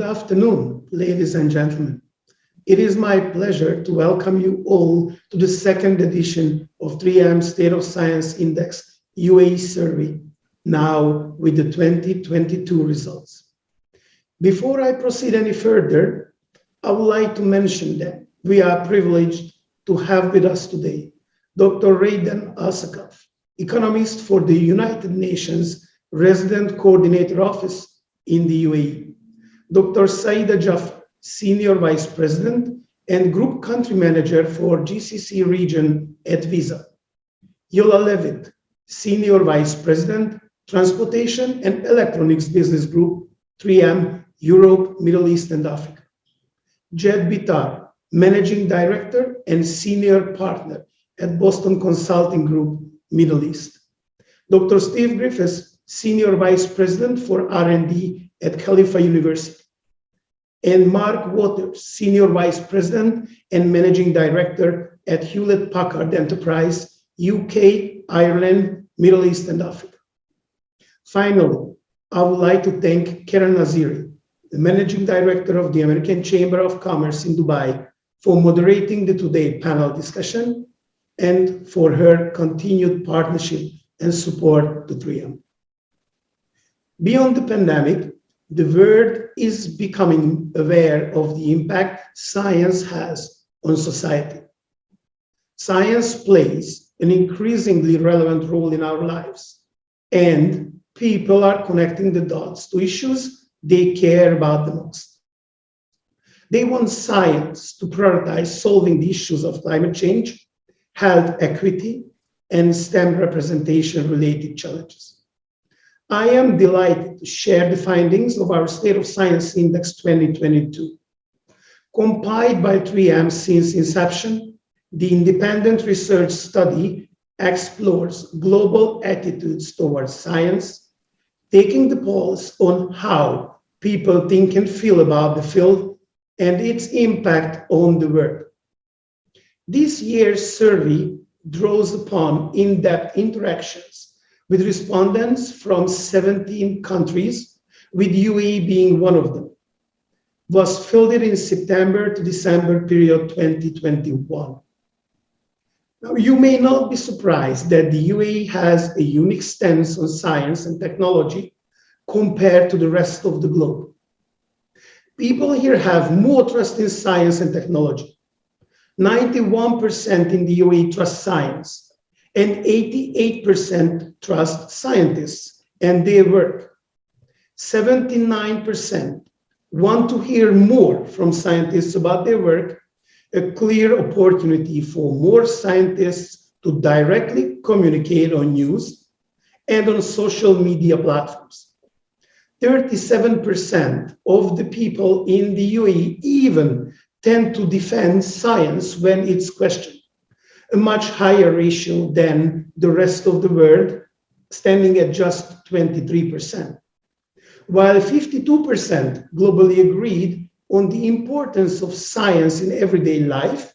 afternoon, ladies and gentlemen. It is my pleasure to welcome you all to the second edition of 3M State of Science Index UAE survey, now with the 2022 results. Before I proceed any further, I would like to mention that we are privileged to have with us today Dr. Raidan Asakaf, economist for the United Nations Resident Coordinator Office in the UAE, Dr. Saeeda Jaffar, Senior Vice President and Group Country Manager for GCC region at Visa, Yolla Levitt, Senior Vice President, Transportation and Electronics Business Group, 3M, Europe, Middle East and Africa, Bitar, Managing Director and Senior Partner at Boston Consulting Group, Middle East, Dr. Steve Griffiths, Senior Vice President for R&D at Khalifa University, and Marc, Senior Vice President and Managing Director at Hewlett Packard Enterprise, UK, Ireland, Middle East and Africa. Finally, I would like to thank Cara Nazari, the Managing Director of the American Chamber of Commerce in Dubai, for moderating the today panel discussion and for her continued partnership and support to 3M. Beyond the pandemic, the world is becoming aware of the impact science has on society. Science plays an increasingly relevant role in our lives, and people are connecting the dots to issues they care about the most. They want science to prioritize solving the issues of climate change, health equity, and STEM representation-related challenges. I am delighted to share the findings of our State of Science Index 2022. Compiled by 3M since inception, the independent research study explores global attitudes towards science, taking the pulse on how people think and feel about the field and its impact on the world. This year's survey draws upon in-depth interactions with respondents from 17 countries, with UAE being one of them, was fielded in September to December period 2021. Now, you may not be surprised that the UAE has a unique stance on science and technology compared to the rest of the globe. People here have more trust in science and technology. 91% in the UAE trust science, and 88% trust scientists and their work. 79% want to hear more from scientists about their work, a clear opportunity for more scientists to directly communicate on news and on social media platforms. 37% of the people in the UAE even tend to defend science when it's questioned, a much higher ratio than the rest of the world, standing at just 23%. While 52% globally agreed on the importance of science in everyday life,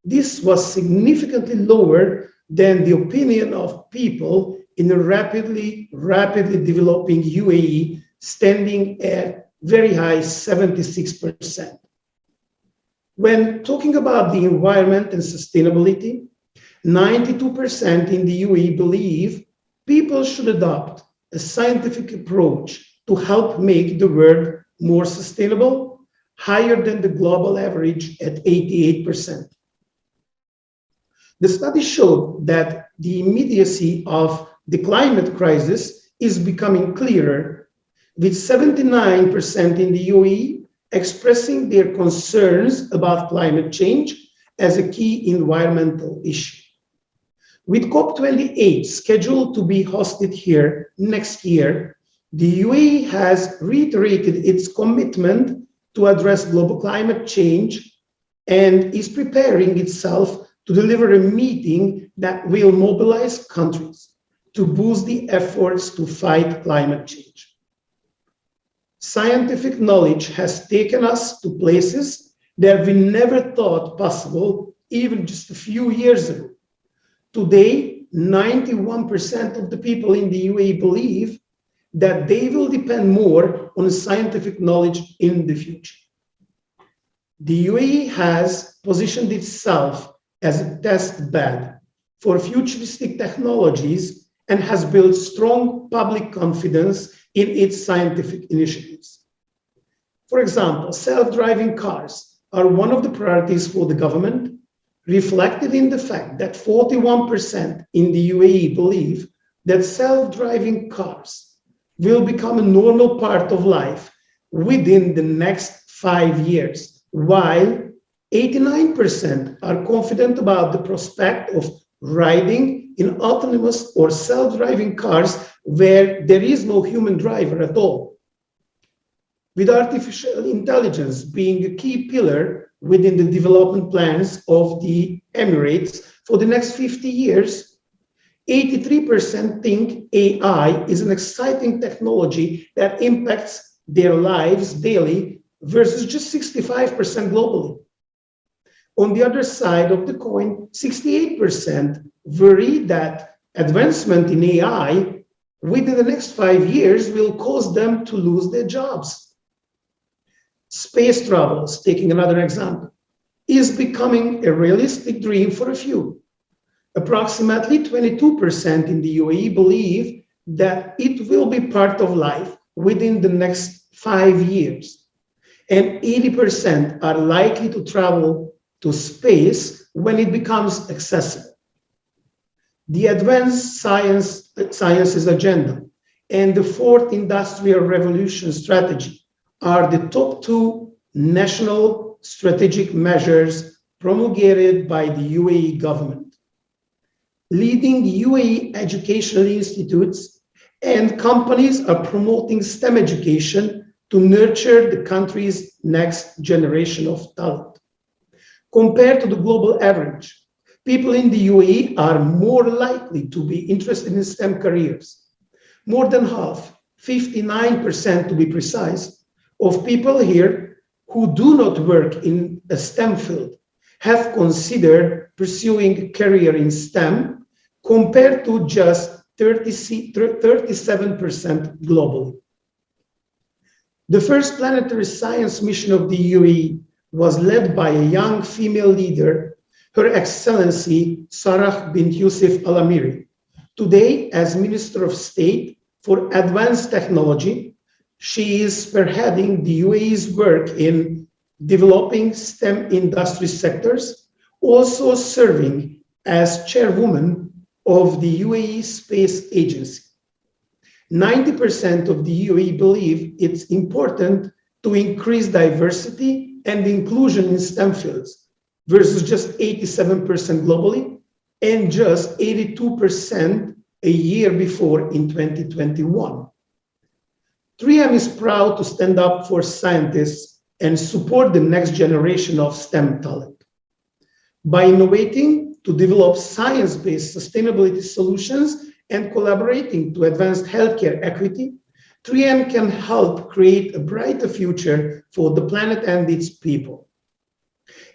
this was significantly lower than the opinion of people in a rapidly developing UAE, standing at very high 76%. When talking about the environment and sustainability, 92% in the UAE believe people should adopt a scientific approach to help make the world more sustainable, higher than the global average at 88%. The study showed that the immediacy of the climate crisis is becoming clearer, with 79% in the UAE expressing their concerns about climate change as a key environmental issue. With COP28 scheduled to be hosted here next year, the UAE has reiterated its commitment to address global climate change and is preparing itself to deliver a meeting that will mobilize countries to boost the efforts to fight climate change. Scientific knowledge has taken us to places that we never thought possible even just a few years ago. Today, 91% of the people in the UAE believe that they will depend more on scientific knowledge in the future. The UAE has positioned itself as a test bed for futuristic technologies and has built strong public confidence in its scientific initiatives. For example, self-driving cars are one of the priorities for the government, reflected in the fact that 41% in the UAE believe that self-driving cars will become a normal part of life within the next 5 years, while 89% are confident about the prospect of riding in autonomous or self-driving cars where there is no human driver at all. With artificial intelligence being a key pillar within the development plans of the Emirates for the next 50 years, 83% think AI is an exciting technology that impacts their lives daily versus just 65% globally. On the other side of the coin, 68% worry that advancement in AI within the next 5 years will cause them to lose their jobs. Space travel, taking another example, is becoming a realistic dream for a few. Approximately 22% in the UAE believe that it will be part of life within the next 5 years. And 80% are likely to travel to space when it becomes accessible. The advanced sciences agenda and the fourth industrial revolution strategy are the top two national strategic measures promulgated by the UAE government. Leading UAE educational institutes and companies are promoting STEM education to nurture the country's next generation of talent. Compared to the global average, people in the UAE are more likely to be interested in STEM careers. More than half, 59% to be precise, of people here who do not work in a STEM field have considered pursuing a career in STEM compared to just 37% globally. The first planetary science mission of the UAE was led by a young female leader, Her Excellency Sarah bint Yusuf Al Amiri. Today, as Minister of State for Advanced Technology, she is spearheading the UAE's work in developing STEM industry sectors, also serving as chairwoman of the UAE Space Agency. 90% of the UAE believe it's important to increase diversity and inclusion in STEM fields versus just 87% globally and just 82% a year before in 2021. 3M is proud to stand up for scientists and support the next generation of STEM talent. By innovating to develop science-based sustainability solutions and collaborating to advance healthcare equity, 3M can help create a brighter future for the planet and its people.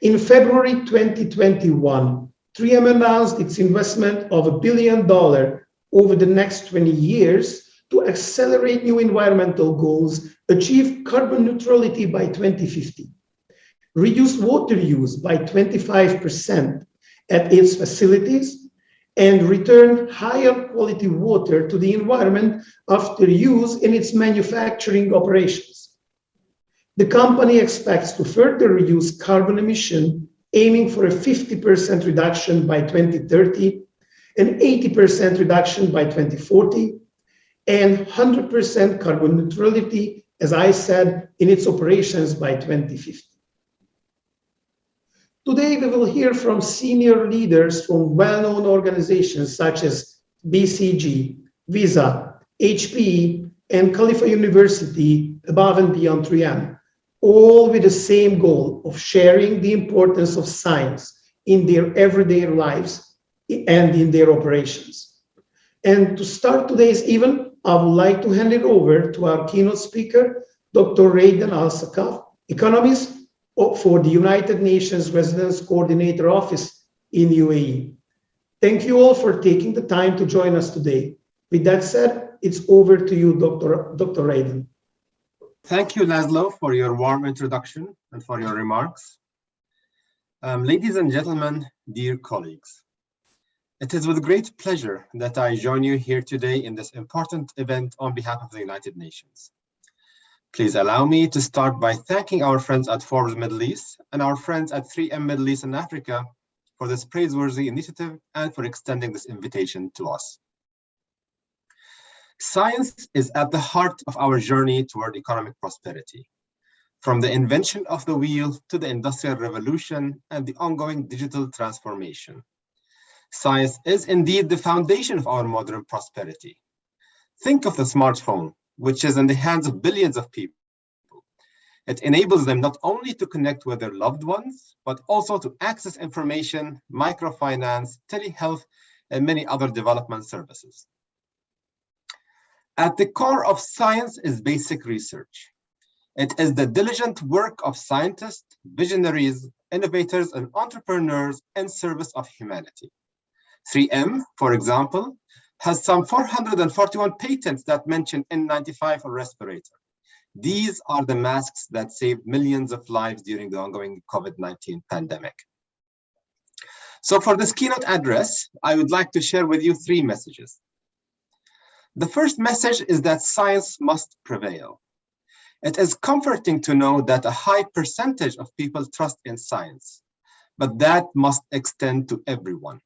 In February 2021, 3M announced its investment of $1 billion over the next 20 years to accelerate new environmental goals, achieve carbon neutrality by 2050, reduce water use by 25% at its facilities, and return higher quality water to the environment after use in its manufacturing operations. The company expects to further reduce carbon emission, aiming for a 50% reduction by 2030, an 80% reduction by 2040, and 100% carbon neutrality, as I said, in its operations by 2050. Today, we will hear from senior leaders from well-known organizations such as BCG, Visa, HPE, and Khalifa University, above and beyond 3M, all with the same goal of sharing the importance of science in their everyday lives and in their operations. And to start today's event, I would like to hand it over to our keynote speaker, Dr. Raydan Al-Sakaf, economist for the United Nations Residence Coordinator Office in UAE. Thank you all for taking the time to join us today. With that said, it's over to you, Dr. Raiden. Thank you, Laszlo, for your warm introduction and for your remarks. Ladies and gentlemen, dear colleagues, it is with great pleasure that I join you here today in this important event on behalf of the United Nations. Please allow me to start by thanking our friends at Forbes Middle East and our friends at 3M Middle East and Africa for this praiseworthy initiative and for extending this invitation to us. Science is at the heart of our journey toward economic prosperity. From the invention of the wheel to the Industrial Revolution and the ongoing digital transformation. Science is indeed the foundation of our modern prosperity. Think of the smartphone, which is in the hands of billions of people. It enables them not only to connect with their loved ones, but also to access information, microfinance, telehealth, and many other development services. At the core of science is basic research. It is the diligent work of scientists, visionaries, innovators, and entrepreneurs in service of humanity. 3M, for example, has some 441 patents that mention N95 or respirator. These are the masks that saved millions of lives during the ongoing COVID-19 pandemic. So for this keynote address, I would like to share with you 3 messages. The first message is that science must prevail. It is comforting to know that a high percentage of people trust in science, but that must extend to everyone.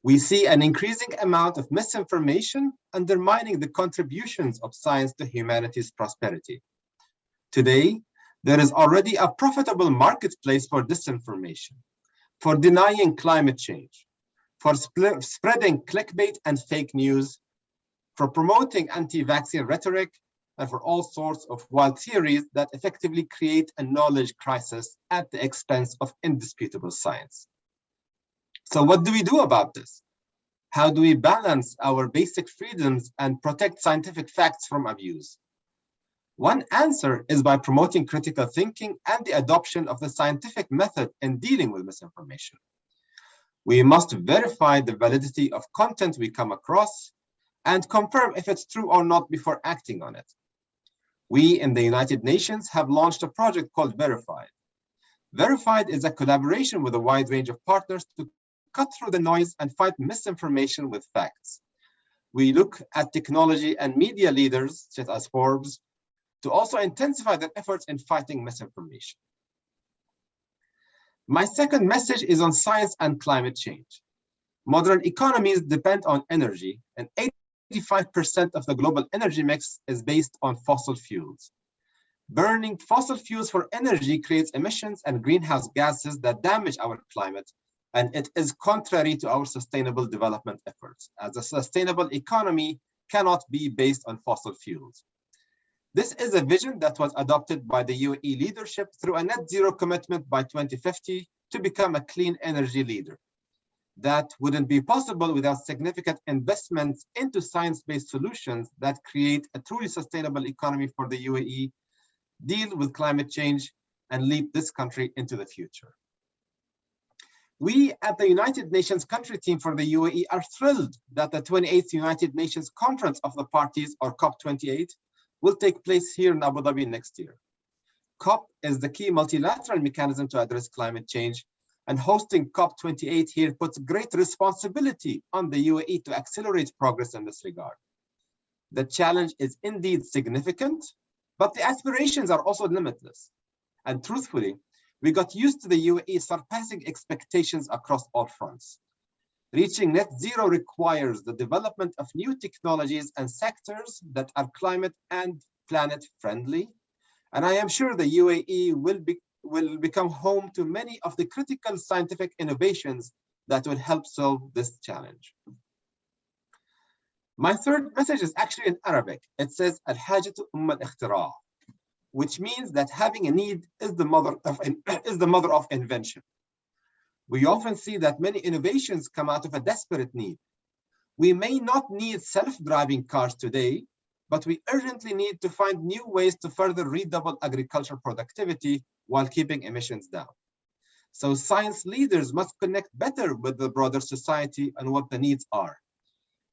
We see an increasing amount of misinformation undermining the contributions of science to humanity's prosperity. Today, there is already a profitable marketplace for disinformation, for denying climate change, for spreading clickbait and fake news, for promoting anti-vaccine rhetoric, and for all sorts of wild theories that effectively create a knowledge crisis at the expense of indisputable science. So what do we do about this? How do we balance our basic freedoms and protect scientific facts from abuse? One answer is by promoting critical thinking and the adoption of the scientific method in dealing with misinformation. We must verify the validity of content we come across and confirm if it's true or not before acting on it. We in the United Nations have launched a project called Verified. Verified is a collaboration with a wide range of partners to cut through the noise and fight misinformation with facts. We look at technology and media leaders, such as Forbes, to also intensify their efforts in fighting misinformation. My second message is on science and climate change. Modern economies depend on energy, and 85% of the global energy mix is based on fossil fuels. Burning fossil fuels for energy creates emissions and greenhouse gases that damage our climate, and it is contrary to our sustainable development efforts, as a sustainable economy cannot be based on fossil fuels. This is a vision that was adopted by the UAE leadership through a net zero commitment by 2050 to become a clean energy leader. That wouldn't be possible without significant investments into science-based solutions that create a truly sustainable economy for the UAE, deal with climate change, and lead this country into the future. We at the United Nations country team for the UAE are thrilled that the 28th United Nations Conference of the Parties, or COP28, will take place here in Abu Dhabi next year. COP is the key multilateral mechanism to address climate change, and hosting COP28 here puts great responsibility on the UAE to accelerate progress in this regard. The challenge is indeed significant, but the aspirations are also limitless. And truthfully, we got used to the UAE surpassing expectations across all fronts. Reaching net zero requires the development of new technologies and sectors that are climate and planet friendly. And I am sure the UAE will become home to many of the critical scientific innovations that will help solve this challenge. My third message is actually in Arabic. It says, Al-Hajatu al-Ikhtira', which means that having a need is the mother of invention. We often see that many innovations come out of a desperate need. We may not need self-driving cars today, but we urgently need to find new ways to further redouble agricultural productivity while keeping emissions down. So science leaders must connect better with the broader society and what the needs are.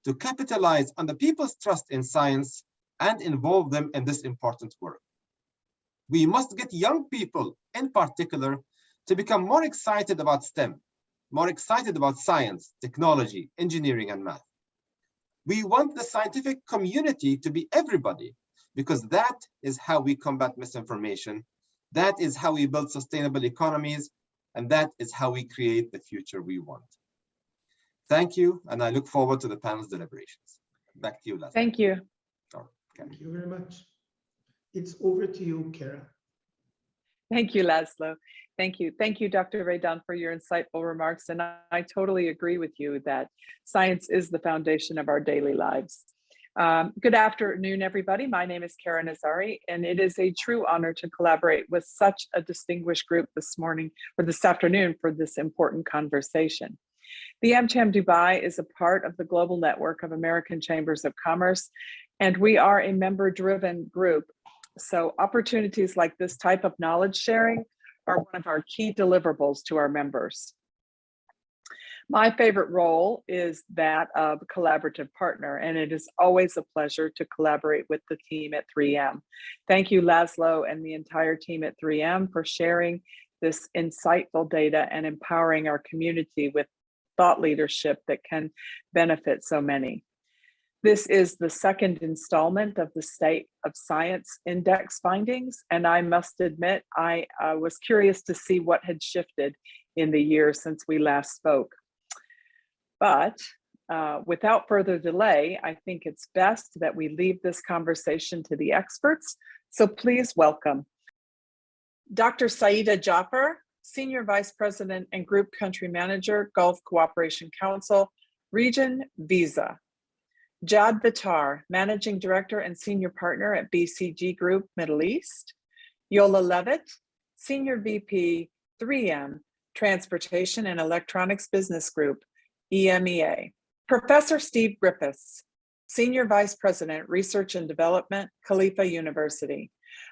to capitalize on the people's trust in science and involve them in this important work. We must get young people, in particular, to become more excited about STEM, more excited about science, technology, engineering, and math. We want the scientific community to be everybody, because that is how we combat misinformation, that is how we build sustainable economies, and that is how we create the future we want. Thank you, and I look forward to the panel's deliberations. Back to you, Laszlo. Thank you. Okay. Thank you very much. It's over to you, Cara. Thank you, Laszlo. Thank you. Thank you, Dr. Raydan, for your insightful remarks. And I totally agree with you that science is the foundation of our daily lives. Good afternoon, everybody. My name is Cara Nazari, and it is a true honor to collaborate with such a distinguished group this morning or this afternoon for this important conversation. The AmCham Dubai is a part of the global network of American Chambers of Commerce, and we are a member-driven group. So opportunities like this type of knowledge sharing are one of our key deliverables to our members. My favorite role is that of collaborative partner, and it is always a pleasure to collaborate with the team at 3M. Thank you, Laszlo, and the entire team at 3M for sharing this insightful data and empowering our community with thought leadership that can benefit so many. This is the second installment of the State of Science Index findings, and I must admit I was curious to see what had shifted in the year since we last spoke. But without further delay, I think it's best that we leave this conversation to the experts, so please welcome Dr. Saeeda Jaffar, Senior Vice President and Group Country Manager, Gulf Cooperation Council, Region Visa. Jad Bitar, Managing Director and Senior Partner at BCG Group, Middle East. Yolla Levitt, Senior VP, 3M, Transportation and Electronics Business Group, EMEA. Professor Steve Griffiths, Senior Vice President, Research and Development, Khalifa University.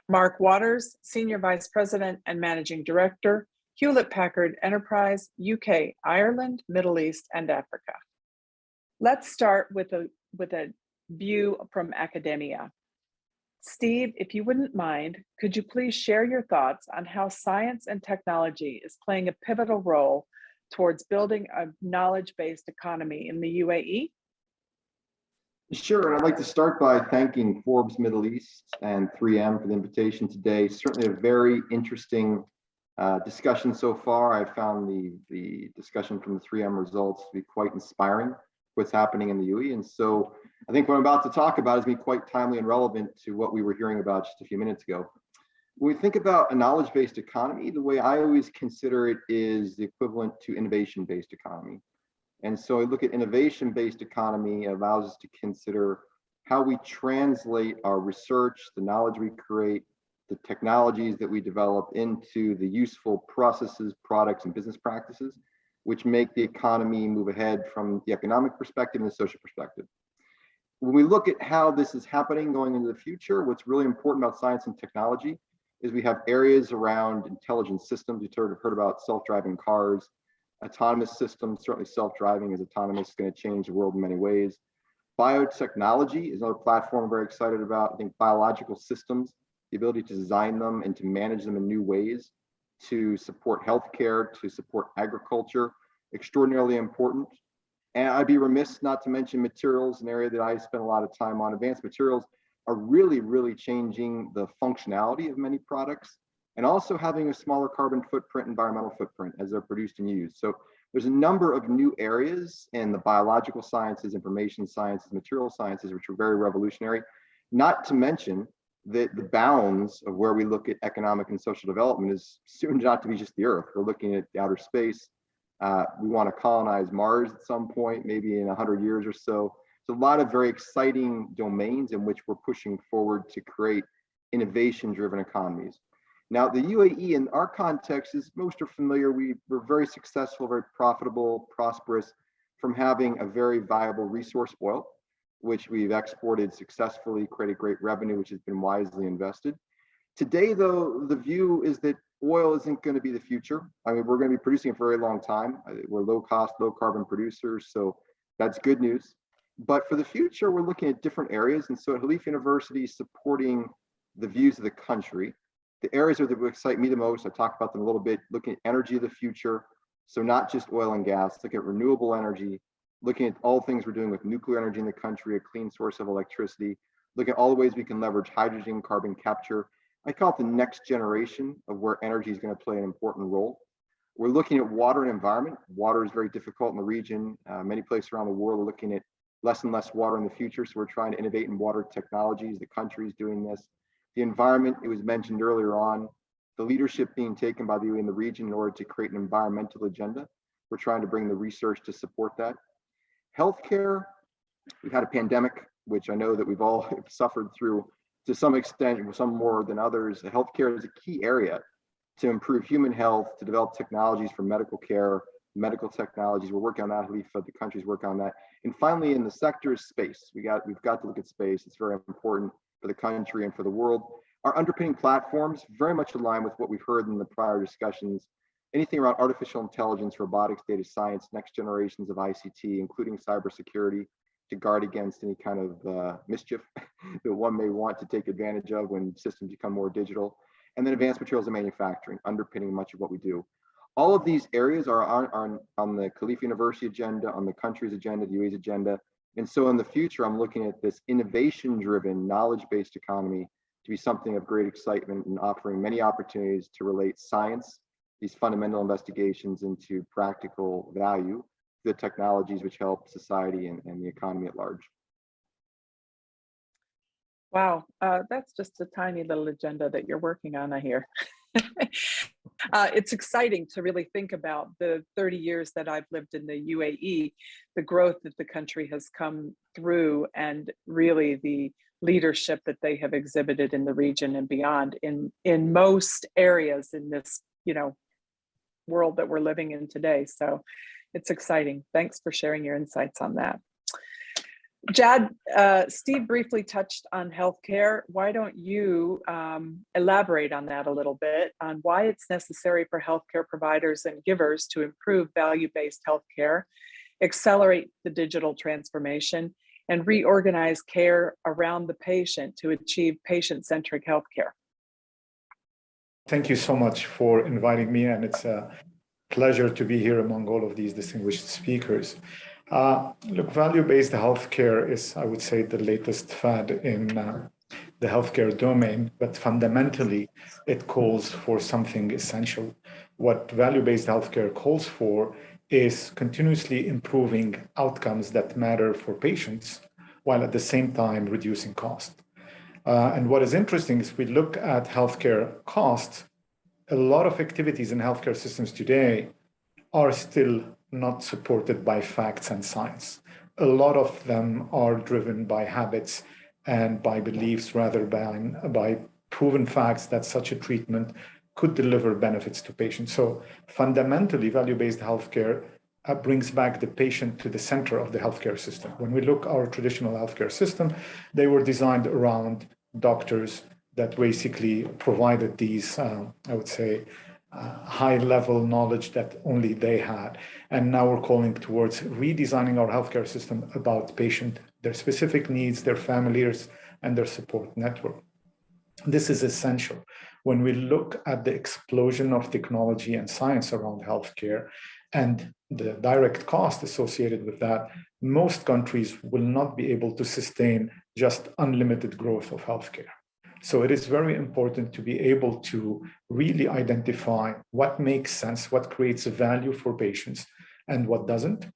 Marc Waters, Senior Vice President and Managing Director, Hewlett Packard Enterprise, UK, Ireland, Middle East, and Africa. Let's start with a view from academia. Steve, if you wouldn't mind, could you please share your thoughts on how science and technology is playing a pivotal role towards building a knowledge-based economy in the UAE? Sure, and I'd like to start by thanking Forbes Middle East and 3M for the invitation today. Certainly a very interesting discussion so far. I found the discussion from the 3M results to be quite inspiring, what's happening in the UAE. And so I think what I'm about to talk about is going to be quite timely and relevant to what we were hearing about just a few minutes ago. When we think about a knowledge-based economy, the way I always consider it is the equivalent to innovation-based economy. And so I look at innovation-based economy, it allows us to consider how we translate our research, the knowledge we create, the technologies that we develop into the useful processes, products, and business practices, which make the economy move ahead from the economic perspective and the social perspective. When we look at how this is happening going into the future, what's really important about science and technology is we have areas around intelligent systems. You sort of heard about self-driving cars, autonomous systems. Certainly self-driving is autonomous, going to change the world in many ways. Biotechnology is another platform I'm very excited about. I think biological systems, the ability to design them and to manage them in new ways, to support healthcare, to support agriculture, extraordinarily important. And I'd be remiss not to mention materials, an area that I spend a lot of time on. Advanced materials are really, really changing the functionality of many products and also having a smaller carbon footprint, environmental footprint as they're produced and used. So there's a number of new areas in the biological sciences, information sciences, material sciences, which are very revolutionary, not to mention that the bounds of where we look at economic and social development is soon not to be just the Earth. We're looking at outer space. We want to colonize Mars at some point, maybe in 100 years or so. So a lot of very exciting domains in which we're pushing forward to create innovation-driven economies. Now, the UAE in our context, as most are familiar, we're very successful, very profitable, prosperous from having a very viable resource, oil, which we've exported successfully, created great revenue, which has been wisely invested. Today, though, the view is that oil isn't going to be the future. I mean, we're going to be producing it for a very long time. We're low cost, low carbon producers, so that's good news. But for the future, we're looking at different areas. And so at Khalifa University, supporting the views of the country, the areas that would excite me the most, I talked about them a little bit, looking at energy of the future. So not just oil and gas, looking at renewable energy, looking at all things we're doing with nuclear energy in the country, a clean source of electricity, looking at all the ways we can leverage hydrogen, carbon capture. I call it the next generation of where energy is going to play an important role. We're looking at water and environment. Water is very difficult in the region. Many places around the world are looking at less and less water in the future. So we're trying to innovate in water technologies. The country is doing this. The environment, it was mentioned earlier on, the leadership being taken by the UAE in the region in order to create an environmental agenda. We're trying to bring the research to support that. Healthcare, we've had a pandemic, which I know that we've all suffered through to some extent, some more than others. Healthcare is a key area to improve human health, to develop technologies for medical care, medical technologies. We're working on that, Khalifa, the country's working on that. And finally, in the sector is space. We've got to look at space. It's very important for the country and for the world. Our underpinning platforms very much align with what we've heard in the prior discussions. Anything around artificial intelligence, robotics, data science, next generations of ICT, including cybersecurity, to guard against any kind of mischief that one may want to take advantage of when systems become more digital. And then advanced materials and manufacturing, underpinning much of what we do. All of these areas are on the Khalifa University agenda, on the country's agenda, the UAE's agenda. And so in the future, I'm looking at this innovation-driven, knowledge-based economy to be something of great excitement and offering many opportunities to relate science, these fundamental investigations, into practical value, the technologies which help society and the economy at large. Wow, that's just a tiny little agenda that you're working on, I hear. It's exciting to really think about the 30 years that I've lived in the UAE, the growth that the country has come through, and really the leadership that they have exhibited in the region and beyond in most areas in this, world that we're living in today. So it's exciting. Thanks for sharing your insights on that. Jad, Steve briefly touched on healthcare. Why don't you elaborate on that a little bit, on why it's necessary for healthcare providers and givers to improve value-based healthcare, accelerate the digital transformation, and reorganize care around the patient to achieve patient-centric healthcare? Thank you so much for inviting me, and it's a pleasure to be here among all of these distinguished speakers. Look, value-based healthcare is, I would say, the latest fad in the healthcare domain, but fundamentally, it calls for something essential. What value-based healthcare calls for is continuously improving outcomes that matter for patients, while at the same time reducing cost. And what is interesting is we look at healthcare costs, a lot of activities in healthcare systems today are still not supported by facts and science. A lot of them are driven by habits and by beliefs rather than by proven facts that such a treatment could deliver benefits to patients. So fundamentally, value-based healthcare brings back the patient to the center of the healthcare system. When we look at our traditional healthcare system, they were designed around doctors that basically provided these, I would say, high-level knowledge that only they had. And now we're calling towards redesigning our healthcare system about patient, their specific needs, their families, and their support network. This is essential. When we look at the explosion of technology and science around healthcare and the direct cost associated with that, most countries will not be able to sustain just unlimited growth of healthcare. So it is very important to be able to really identify what makes sense, what creates value for patients, and what doesn't,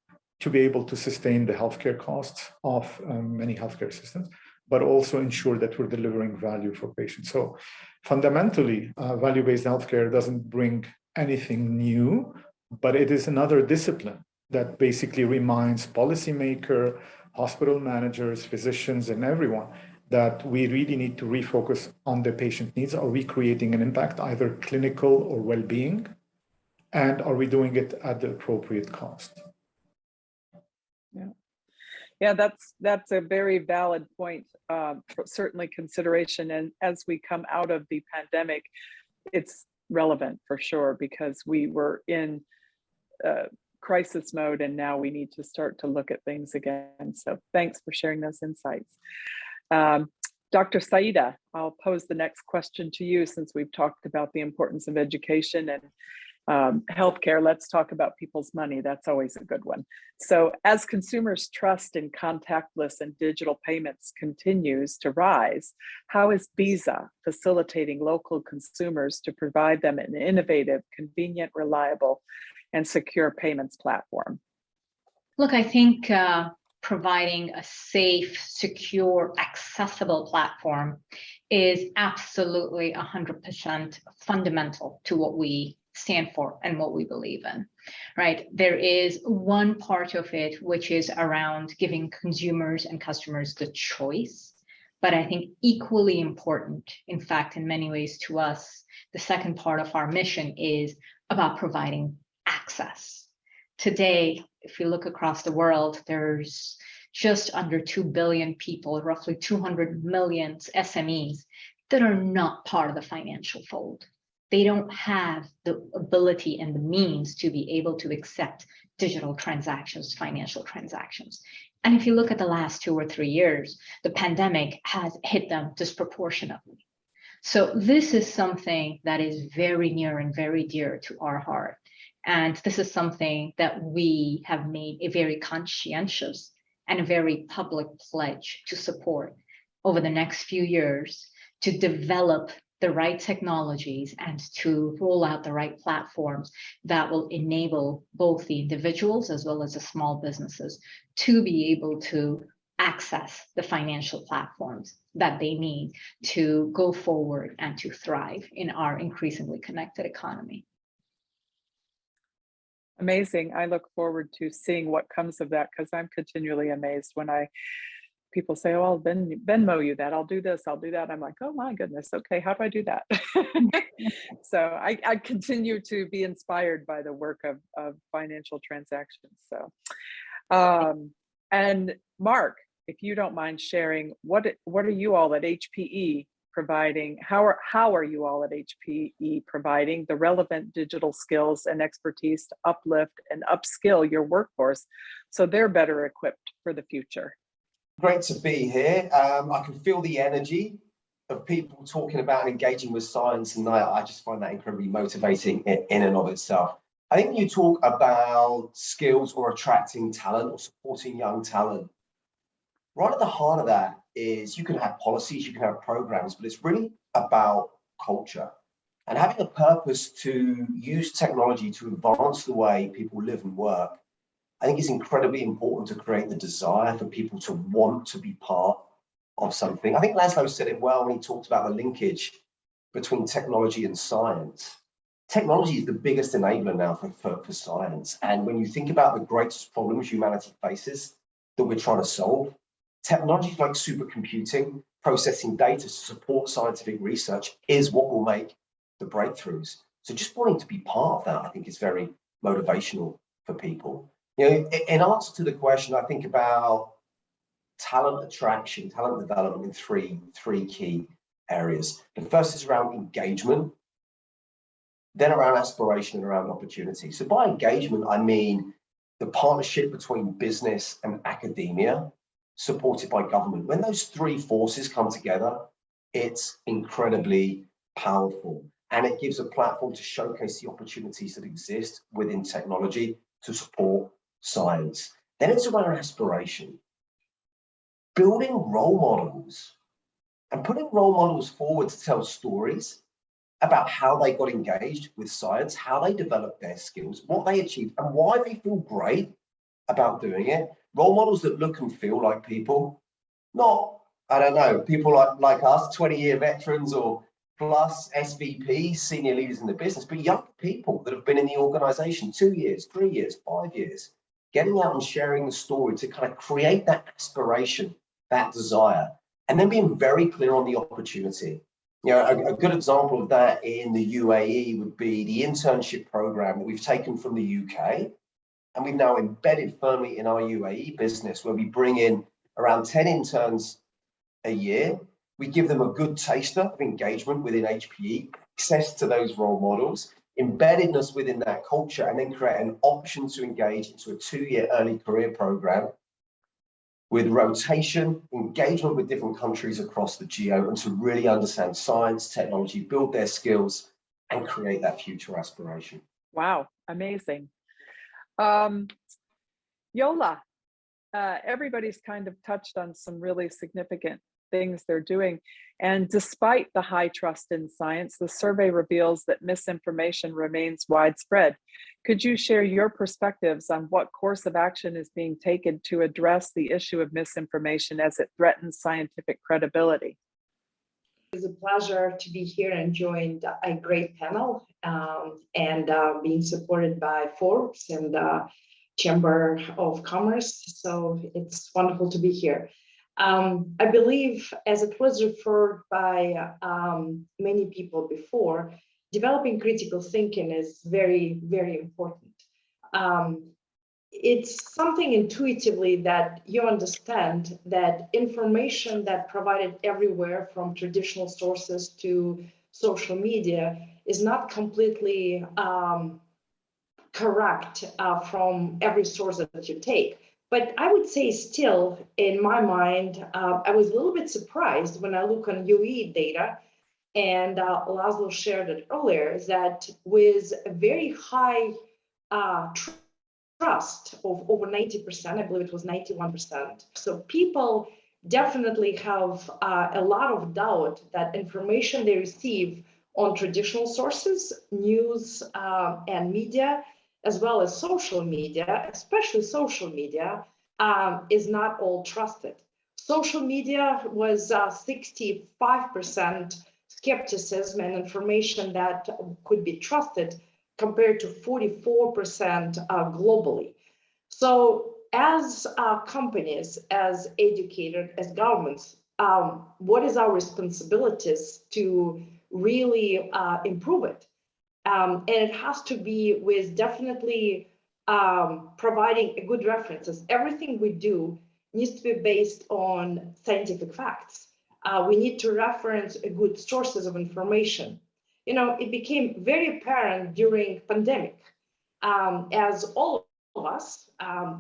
to be able to sustain the healthcare costs of many healthcare systems, but also ensure that we're delivering value for patients. So fundamentally, value-based healthcare doesn't bring anything new, but it is another discipline that basically reminds policymakers, hospital managers, physicians, and everyone that we really need to refocus on the patient needs. Are we creating an impact, either clinical or well-being? And are we doing it at the appropriate cost? Yeah, that's a very valid point, certainly consideration. And as we come out of the pandemic, it's relevant for sure, because we were in crisis mode, and now we need to start to look at things again. So thanks for sharing those insights. Dr. Saeeda, I'll pose the next question to you, since we've talked about the importance of education and healthcare. Let's talk about people's money. That's always a good one. So as consumers' trust in contactless and digital payments continues to rise, how is Visa facilitating local consumers to provide them an innovative, convenient, reliable, and secure payments platform? Look, I think providing a safe, secure, accessible platform is absolutely 100% fundamental to what we stand for and what we believe in, right? There is one part of it which is around giving consumers and customers the choice, but I think equally important, in fact, in many ways to us, the second part of our mission is about providing access. Today, if you look across the world, there's just under 2 billion people, roughly 200 million SMEs that are not part of the financial fold. They don't have the ability and the means to be able to accept digital transactions, financial transactions. And if you look at the last 2 or 3 years, the pandemic has hit them disproportionately. So this is something that is very near and very dear to our heart. And this is something that we have made a very conscientious and a very public pledge to support over the next few years, to develop the right technologies and to roll out the right platforms that will enable both the individuals as well as the small businesses to be able to access the financial platforms that they need to go forward and to thrive in our increasingly connected economy. Amazing. I look forward to seeing what comes of that, because I'm continually amazed when people say, oh, I'll Venmo you that, I'll do this, I'll do that. I'm like, oh my goodness, okay, how do I do that? So I continue to be inspired by the work of financial transactions. So, and Marc, if you don't mind sharing, what are you all at HPE providing? How are you all at HPE providing the relevant digital skills and expertise to uplift and upskill your workforce so they're better equipped for the future? Great to be here. I can feel the energy of people talking about and engaging with science, and I just find that incredibly motivating in and of itself. I think when you talk about skills or attracting talent or supporting young talent, right at the heart of that is you can have policies, you can have programs, but it's really about culture and having a purpose to use technology to advance the way people live and work. I think it's incredibly important to create the desire for people to want to be part of something. I think Laszlo said it well when he talked about the linkage between technology and science. Technology is the biggest enabler now for science. And when you think about the greatest problems humanity faces that we're trying to solve, technologies like supercomputing, processing data to support scientific research is what will make the breakthroughs. So just wanting to be part of that, I think, is very motivational for people. You know, in answer to the question, I think about talent attraction, talent development in three key areas. The first is around engagement, then around aspiration and around opportunity. So by engagement, I mean the partnership between business and academia, supported by government. When those three forces come together, it's incredibly powerful. And it gives a platform to showcase the opportunities that exist within technology to support science. Then it's around aspiration. Building role models and putting role models forward to tell stories about how they got engaged with science, how they developed their skills, what they achieved, and why they feel great about doing it. Role models that look and feel like people, not, I don't know, people like us, 20-year veterans or plus SVPs, senior leaders in the business, but young people that have been in the organization 2 years, 3 years, 5 years, getting out and sharing the story to kind of create that aspiration, that desire, and then being very clear on the opportunity. You know, a good example of that in the UAE would be the internship program that we've taken from the UK, and we've now embedded firmly in our UAE business, where we bring in around 10 interns a year. We give them a good taster of engagement within HPE, access to those role models, embeddedness within that culture, and then create an option to engage into a 2-year early career program with rotation, engagement with different countries across the geo, and to really understand science, technology, build their skills, and create that future aspiration. Wow, amazing. Yolla, everybody's kind of touched on some really significant things they're doing. And despite the high trust in science, the survey reveals that misinformation remains widespread. Could you share your perspectives on what course of action is being taken to address the issue of misinformation as it threatens scientific credibility? It's a pleasure to be here and joined a great panel and being supported by Forbes and Chamber of Commerce. So it's wonderful to be here. I believe, as it was referred by many people before, developing critical thinking is very, very important. It's something intuitively that you understand that information that provided everywhere from traditional sources to social media is not completely correct from every source that you take. But I would say still, in my mind, I was a little bit surprised when I look on UAE data, and Laszlo shared it earlier, is that with a very high trust of over 90%, I believe it was 91%. So people definitely have a lot of doubt that information they receive on traditional sources, news and media, as well as social media, especially social media, is not all trusted. Social media was 65% skepticism and information that could be trusted compared to 44% globally. So as companies, as educators, as governments, what is our responsibilities to really improve it? And it has to be with definitely providing a good references. Everything we do needs to be based on scientific facts. We need to reference good sources of information. You know, it became very apparent during pandemic, as all of us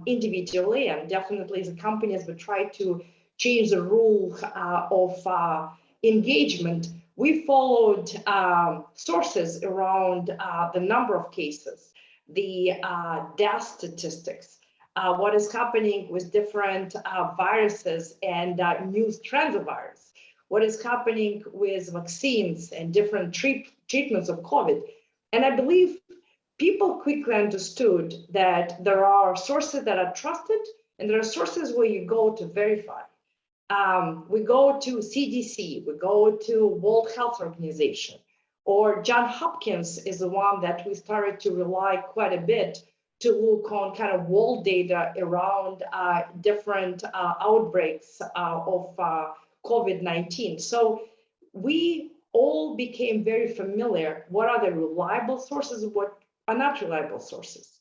individually and definitely as a company, as we try to change the rule of engagement, we followed sources around the number of cases, the death statistics, what is happening with different viruses and new strands of virus, what is happening with vaccines and different treatments of COVID. And I believe people quickly understood that there are sources that are trusted and there are sources where you go to verify. We go to CDC, we go to World Health Organization, or Johns Hopkins is the one that we started to rely quite a bit to look on kind of world data around different outbreaks of COVID-19. So we all became very familiar what are the reliable sources and what are not reliable sources.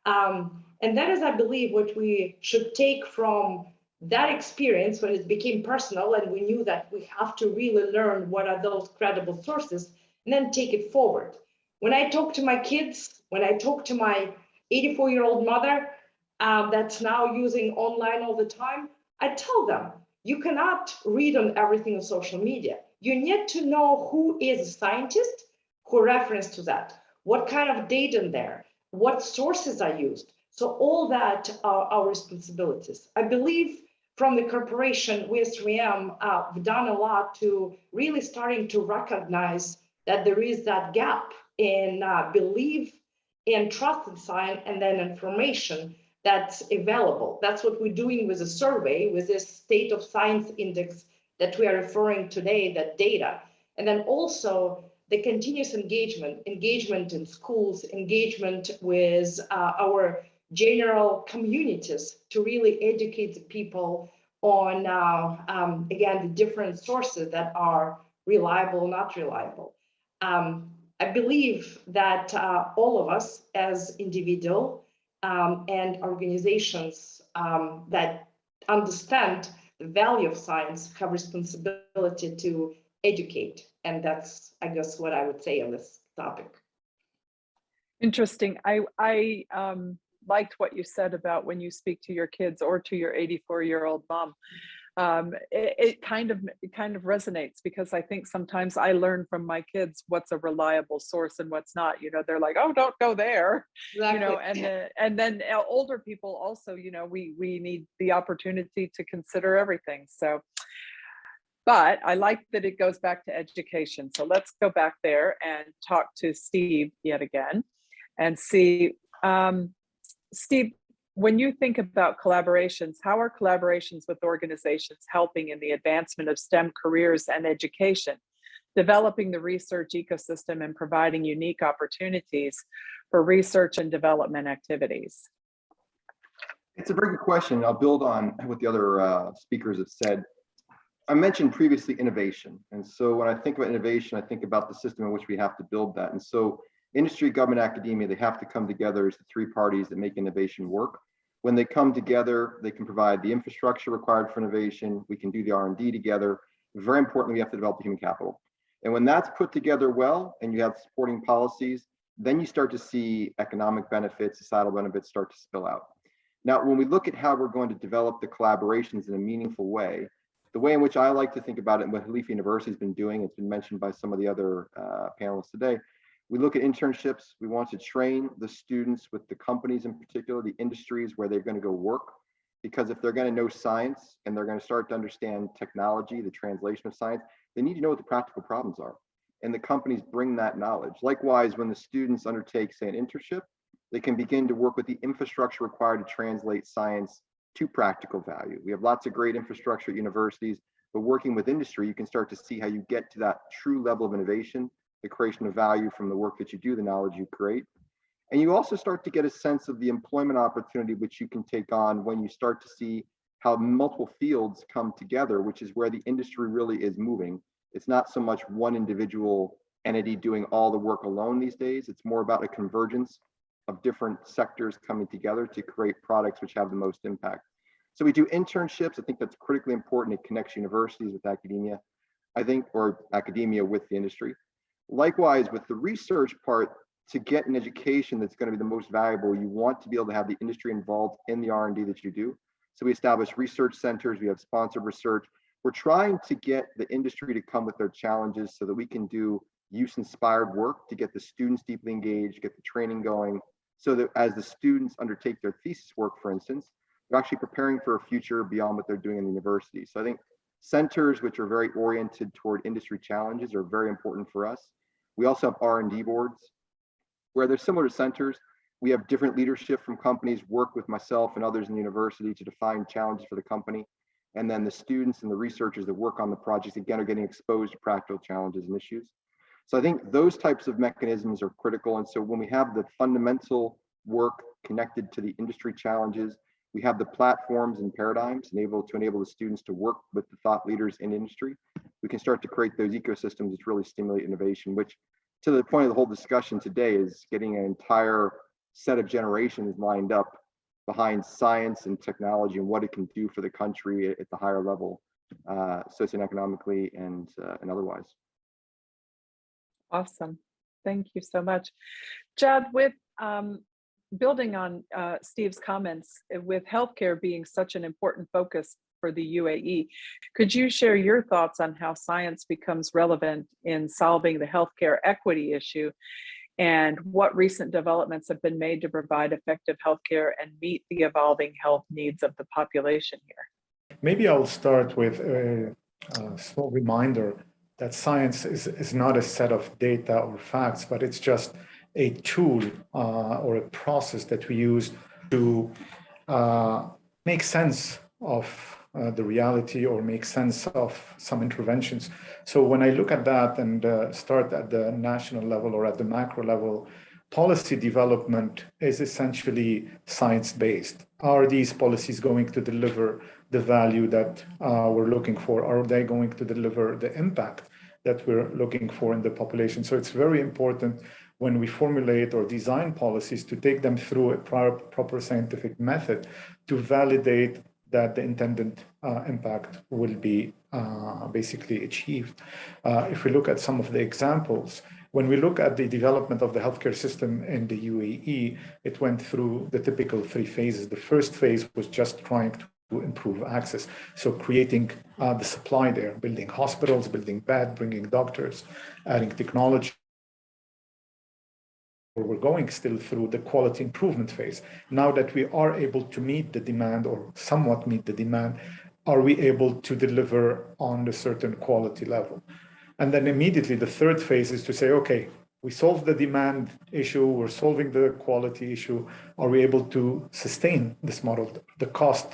And that is, I believe, what we should take from that experience when it became personal and we knew that we have to really learn what are those credible sources and then take it forward. When I talk to my kids, when I talk to my 84-year-old mother that's now using online all the time, I tell them, you cannot read on everything on social media. You need to know who is a scientist, who reference to that, what kind of data in there, what sources are used. So all that are our responsibilities. I believe from the corporation, we as 3M have done a lot to really starting to recognize that there is that gap in belief and trust in science and then information that's available. That's what we're doing with a survey, with this state of science index that we are referring today, that data. And then also the continuous engagement in schools, engagement with our general communities to really educate the people on, again, the different sources that are reliable, not reliable. I believe that all of us as individual and organizations that understand the value of science have responsibility to educate. And that's, I guess, what I would say on this topic. Interesting. I liked what you said about when you speak to your kids or to your 84-year-old mom. It kind of resonates, because I think sometimes I learn from my kids what's a reliable source and what's not. You know, they're like, oh, don't go there. Exactly. You know, and then older people also, you know, we need the opportunity to consider everything. So, but I like that it goes back to education. So let's go back there and talk to Steve yet again and see, Steve, when you think about collaborations, how are collaborations with organizations helping in the advancement of STEM careers and education, developing the research ecosystem and providing unique opportunities for research and development activities? It's a very good question. I'll build on what the other speakers have said. I mentioned previously innovation. And so when I think about innovation, I think about the system in which we have to build that. And so industry, government, academia, they have to come together as the three parties that make innovation work. When they come together, they can provide the infrastructure required for innovation. We can do the R&D together. Very importantly, we have to develop the human capital. And when that's put together well, and you have supporting policies, then you start to see economic benefits, societal benefits start to spill out. Now, when we look at how we're going to develop the collaborations in a meaningful way, the way in which I like to think about it and what Khalifa University has been doing, it's been mentioned by some of the other panelists today, we look at internships. We want to train the students with the companies, in particular, the industries where they're going to go work. Because if they're going to know science and they're going to start to understand technology, the translation of science, they need to know what the practical problems are. And the companies bring that knowledge. Likewise, when the students undertake, say, an internship, they can begin to work with the infrastructure required to translate science to practical value. We have lots of great infrastructure at universities, but working with industry, you can start to see how you get to that true level of innovation, the creation of value from the work that you do, the knowledge you create. And you also start to get a sense of the employment opportunity which you can take on when you start to see how multiple fields come together, which is where the industry really is moving. It's not so much one individual entity doing all the work alone these days. It's more about a convergence of different sectors coming together to create products which have the most impact. So we do internships. I think that's critically important. It connects universities with academia, I think, or academia with the industry. Likewise, with the research part, to get an education that's going to be the most valuable, you want to be able to have the industry involved in the R&D that you do. So we establish research centers, we have sponsored research. We're trying to get the industry to come with their challenges so that we can do use-inspired work to get the students deeply engaged, get the training going, so that as the students undertake their thesis work, for instance, they're actually preparing for a future beyond what they're doing in the university. So I think centers which are very oriented toward industry challenges are very important for us. We also have R&D boards where they're similar to centers. We have different leadership from companies work with myself and others in the university to define challenges for the company. And then the students and the researchers that work on the projects, again, are getting exposed to practical challenges and issues. So I think those types of mechanisms are critical. And so when we have the fundamental work connected to the industry challenges, we have the platforms and paradigms to enable the students to work with the thought leaders in industry. We can start to create those ecosystems that really stimulate innovation, which to the point of the whole discussion today is getting an entire set of generations lined up behind science and technology and what it can do for the country at the higher level, socioeconomically and otherwise. Awesome. Thank you so much. Jad, with building on Steve's comments, with healthcare being such an important focus for the UAE, could you share your thoughts on how science becomes relevant in solving the healthcare equity issue, and what recent developments have been made to provide effective healthcare and meet the evolving health needs of the population here? Maybe I'll start with a small reminder that science is not a set of data or facts, but it's just a tool or a process that we use to make sense of the reality or make sense of some interventions. So when I look at that and start at the national level or at the macro level, policy development is essentially science-based. Are these policies going to deliver the value that we're looking for? Are they going to deliver the impact that we're looking for in the population? So it's very important when we formulate or design policies to take them through a proper scientific method to validate that the intended impact will be basically achieved. If we look at some of the examples, When we look at the development of the healthcare system in the UAE, it went through the typical 3 phases. The first phase was just trying to improve access. So creating the supply there, building hospitals, building beds, bringing doctors, adding technology. We're going still through the quality improvement phase. Now that we are able to meet the demand or somewhat meet the demand, are we able to deliver on a certain quality level? And then immediately the third phase is to say, okay, we solved the demand issue, we're solving the quality issue. Are we able to sustain this model, the cost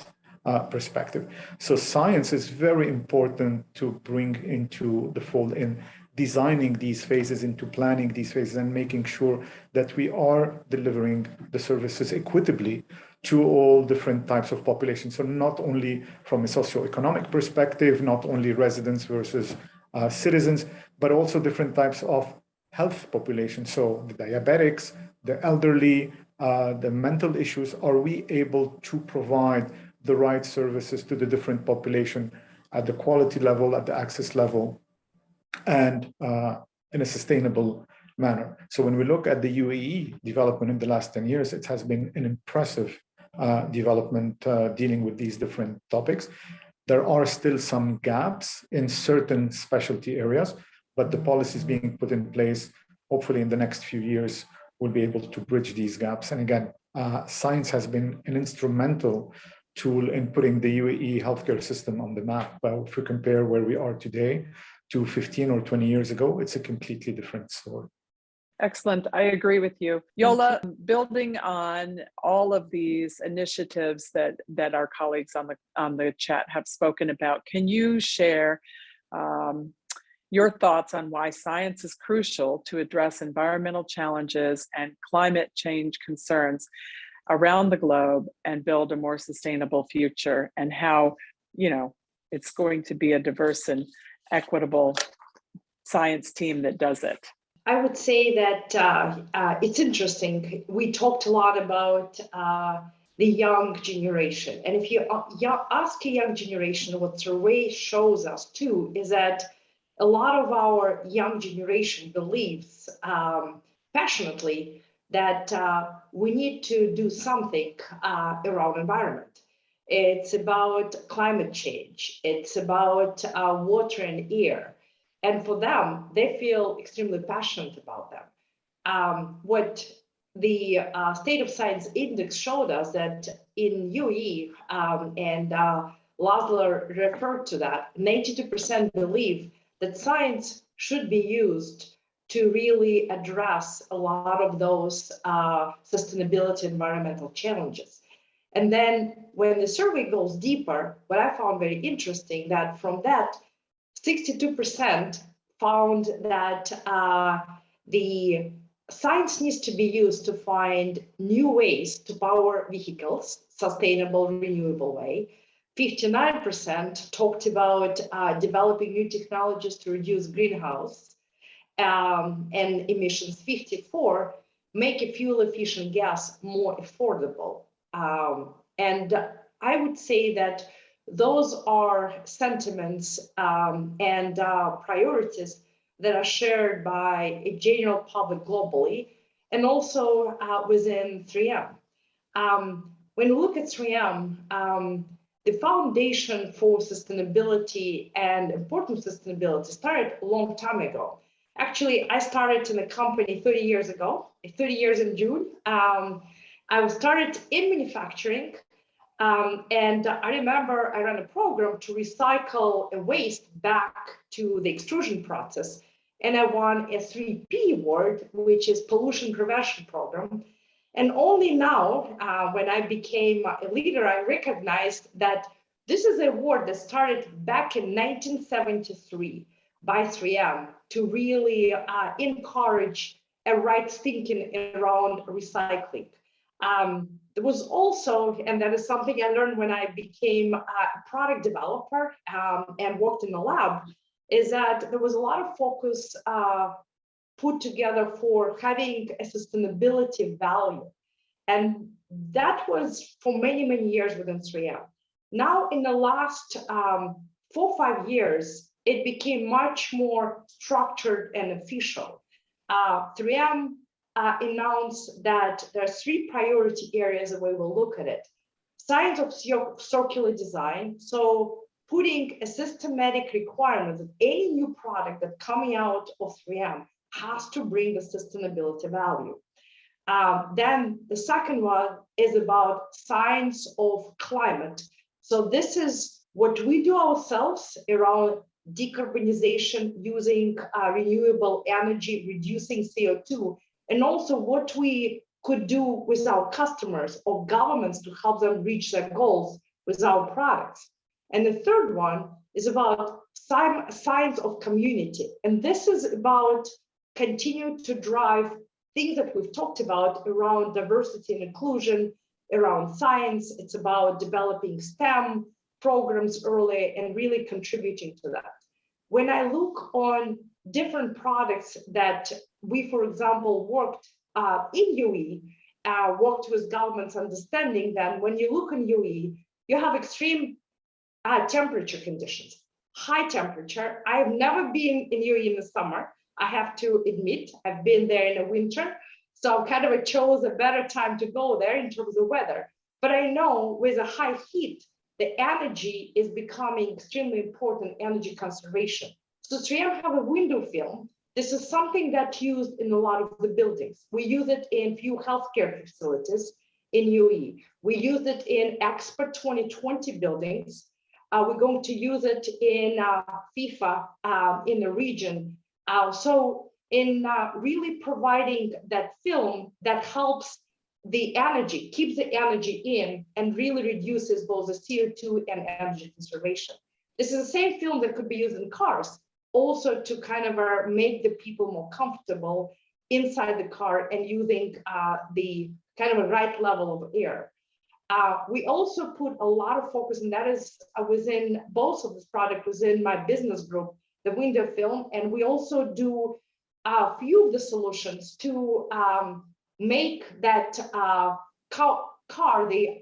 perspective? So science is very important to bring into the fold in designing these phases, into planning these phases, and making sure that we are delivering the services equitably to all different types of populations. So not only from a socioeconomic perspective, not only residents versus citizens, but also different types of health populations. So the diabetics, the elderly, the mental issues, are we able to provide the right services to the different population at the quality level, at the access level, and in a sustainable manner? So when we look at the UAE development in the last 10 years, it has been an impressive development dealing with these different topics. There are still some gaps in certain specialty areas, but the policies being put in place, hopefully in the next few years, will be able to bridge these gaps. And again, science has been an instrumental tool in putting the UAE healthcare system on the map. But if we compare where we are today to 15 or 20 years ago, it's a completely different story. Excellent. I agree with you. Yolla, building on all of these initiatives that our colleagues on the chat have spoken about, can you share your thoughts on why science is crucial to address environmental challenges and climate change concerns around the globe and build a more sustainable future, and how, you know, it's going to be a diverse and equitable science team that does it? I would say that it's interesting. We talked a lot about the young generation. And if you ask a young generation, what survey shows us too, is that a lot of our young generation believes passionately that we need to do something around environment. It's about climate change. It's about water and air. And for them, they feel extremely passionate about them. What the State of Science Index showed us that in UAE, and Laszlo referred to that, 92% believe that science should be used to really address a lot of those sustainability environmental challenges. And then when the survey goes deeper, what I found very interesting, that from that, 62% found that the science needs to be used to find new ways to power vehicles, sustainable, renewable way. 59% talked about developing new technologies to reduce greenhouse and emissions. 54 make a fuel-efficient gas more affordable. And I would say that those are sentiments and priorities that are shared by a general public globally, and also within 3M. When you look at 3M, the foundation for sustainability and important sustainability started a long time ago. Actually, I started in a company 30 years ago, 30 years in June. I started in manufacturing. And I remember I ran a program to recycle a waste back to the extrusion process. And I won a 3P award, which is Pollution Prevention Program. And only now, when I became a leader, I recognized that this is an award that started back in 1973 by 3M to really encourage a right thinking around recycling. There was also, and that is something I learned when I became a product developer and worked in the lab, is that there was a lot of focus put together for having a sustainability value. And that was for many, many years within 3M. Now, in the last 4 or 5 years, it became much more structured and official. 3M announced that there are 3 priority areas the way we'll look at it. Science of circular design, so putting a systematic requirement that any new product that's coming out of 3M has to bring the sustainability value. Then the second one is about science of climate. So this is what we do ourselves around decarbonization, using renewable energy, reducing CO2, and also what we could do with our customers or governments to help them reach their goals with our products. And the third one is about science of community. And this is about continue to drive things that we've talked about around diversity and inclusion, around science. It's about developing STEM programs early and really contributing to that. When I look on different products that we, for example, worked in UAE, worked with governments, understanding that when you look in UAE, you have extreme temperature conditions, high temperature. I've never been in UAE in the summer. I have to admit, I've been there in the winter. So kind of chose a better time to go there in terms of weather. But I know with a high heat, the energy is becoming extremely important, energy conservation. So 3M have a window film. This is something that's used in a lot of the buildings. We use it in few healthcare facilities in UAE. We use it in Expert 2020 buildings. We're going to use it in FIFA in the region. So in really providing that film that helps the energy, keeps the energy in, and really reduces both the CO2 and energy conservation. This is the same film that could be used in cars, also to kind of make the people more comfortable inside the car and using the kind of a right level of air. We also put a lot of focus, and that is within both of this product, within my business group, the window film, and we also do a few of the solutions to make that car, the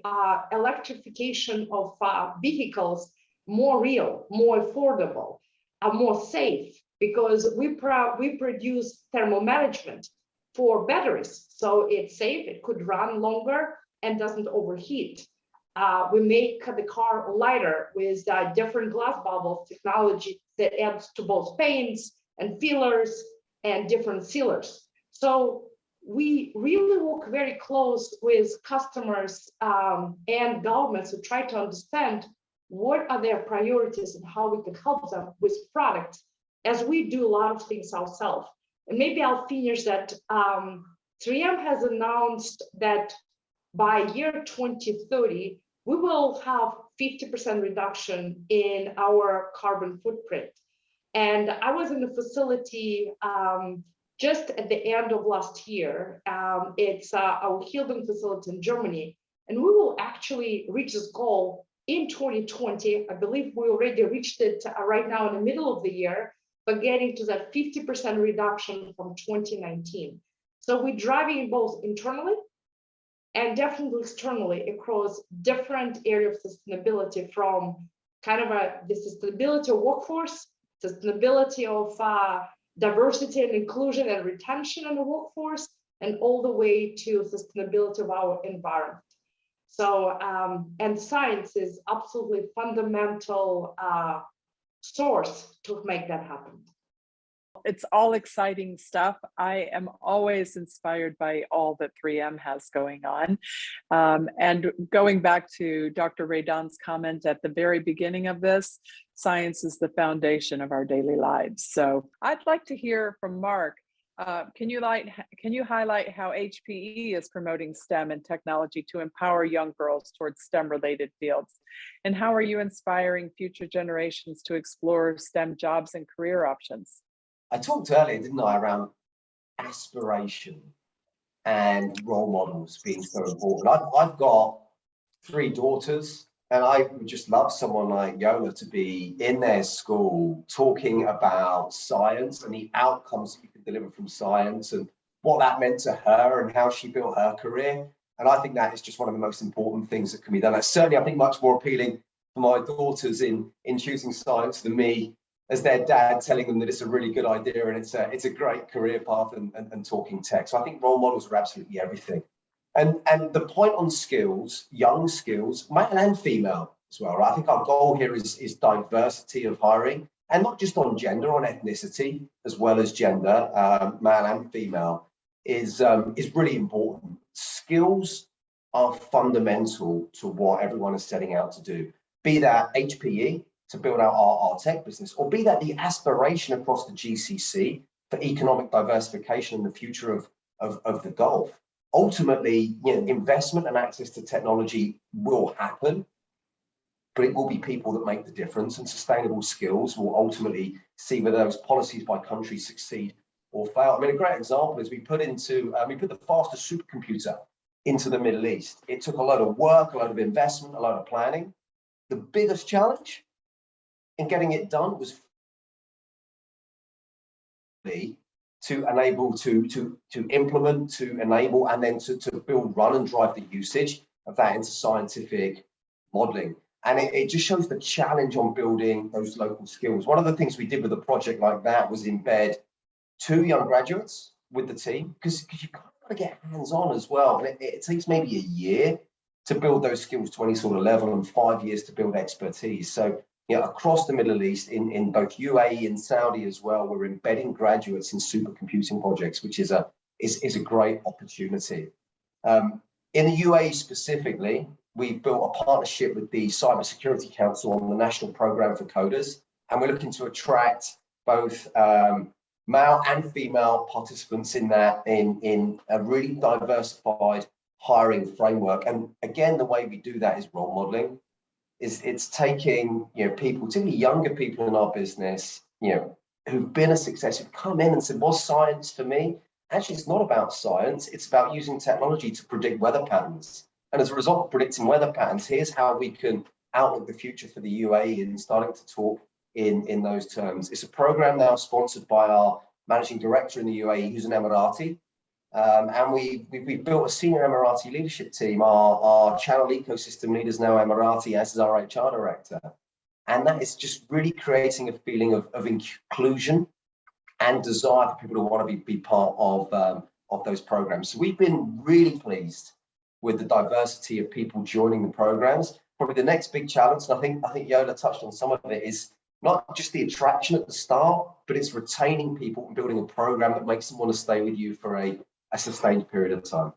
electrification of vehicles, more real, more affordable, more safe, because we produce thermal management for batteries, so it's safe, it could run longer and doesn't overheat. We make the car lighter with different glass bubbles technology that adds to both paints and fillers and different sealers. So we really work very close with customers and governments to try to understand what are their priorities and how we can help them with products, as we do a lot of things ourselves. And maybe I'll finish that 3M has announced that by year 2030, we will have 50% reduction in our carbon footprint. And I was in the facility just at the end of last year. It's our Hewlett facility in Germany, and we will actually reach this goal in 2020. I believe we already reached it right now in the middle of the year, but getting to that 50% reduction from 2019. So we're driving both internally and definitely externally across different areas of sustainability, from kind of the sustainability of workforce, sustainability of diversity and inclusion and retention in the workforce, and all the way to sustainability of our environment. So, and science is absolutely fundamental source to make that happen. It's all exciting stuff. I am always inspired by all that 3M has going on. And going back to Dr. Raidan's comment at the very beginning of this, science is the foundation of our daily lives. So I'd like to hear from Marc. Can you highlight how HPE is promoting STEM and technology to empower young girls towards STEM-related fields? And how are you inspiring future generations to explore STEM jobs and career options? I talked earlier, didn't I, around aspiration and role models being so important. I've got 3 daughters, and I would just love someone like Yolla to be in their school talking about science and the outcomes that you can deliver from science and what that meant to her and how she built her career. And I think that is just one of the most important things that can be done. That's certainly, I think, much more appealing for my daughters in choosing science than me as their dad telling them that it's a really good idea and it's a great career path and talking tech. So I think role models are absolutely everything. And the point on skills, young skills, male and female as well, right? I think our goal here is diversity of hiring, and not just on gender, on ethnicity, as well as gender, male and female, is really important. Skills are fundamental to what everyone is setting out to do, be that HPE, to build out our tech business, or be that the aspiration across the GCC for economic diversification in the future of the Gulf. Ultimately, investment and access to technology will happen, but it will be people that make the difference, and sustainable skills will ultimately see whether those policies by country succeed or fail. I mean, a great example is we put the fastest supercomputer into the Middle East. It took a lot of work, a lot of investment, a lot of planning. The biggest challenge in getting it done was to enable, to implement, to enable, and then to build, run, and drive the usage of that into scientific modeling. And it just shows the challenge on building those local skills. One of the things we did with a project like that was embed 2 young graduates with the team, because you kind of got to get hands-on as well. And it takes maybe a year to build those skills to any sort of level, and 5 years to build expertise. So across the Middle East, in both UAE and Saudi as well, we're embedding graduates in supercomputing projects, which is a great opportunity. In the UAE specifically, we've built a partnership with the Cybersecurity Council on the National Program for Coders, and we're looking to attract both male and female participants in that, in a really diversified hiring framework. And again, the way we do that is role modeling. It's taking people, particularly younger people in our business, who've been a success, who've come in and said, what's science for me? Actually, it's not about science, it's about using technology to predict weather patterns. And as a result of predicting weather patterns, here's how we can outlook the future for the UAE, and starting to talk in those terms. It's a program now sponsored by our managing director in the UAE, who's an Emirati. And we've built a senior Emirati leadership team. Our channel ecosystem leader is now Emirati, as is our HR director. And that is just really creating a feeling of inclusion and desire for people to want to be part of those programs. So we've been really pleased with the diversity of people joining the programs. Probably the next big challenge, and I think Yolla touched on some of it, is not just the attraction at the start, but it's retaining people and building a program that makes them want to stay with you for a sustained period of time.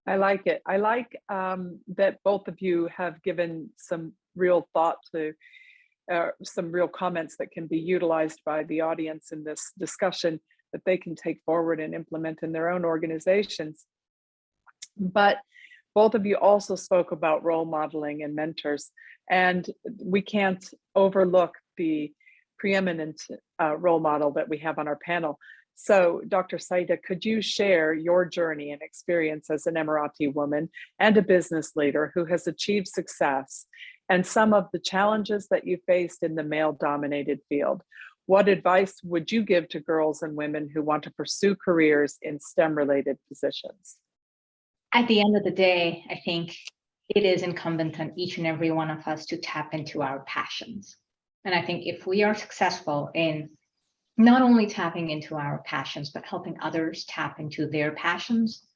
I like it. I like that both of you have given some real thought to some real comments that can be utilized by the audience in this discussion, that they can take forward and implement in their own organizations. But both of you also spoke about role modeling and mentors, and we can't overlook the preeminent role model that we have on our panel. So Dr. Saeeda, could you share your journey and experience as an Emirati woman and a business leader who has achieved success, and some of the challenges that you faced in the male-dominated field? What advice would you give to girls and women who want to pursue careers in STEM-related positions? At the end of the day, I think it is incumbent on each and every one of us to tap into our passions. And I think if we are successful in not only tapping into our passions, but helping others tap into their passions,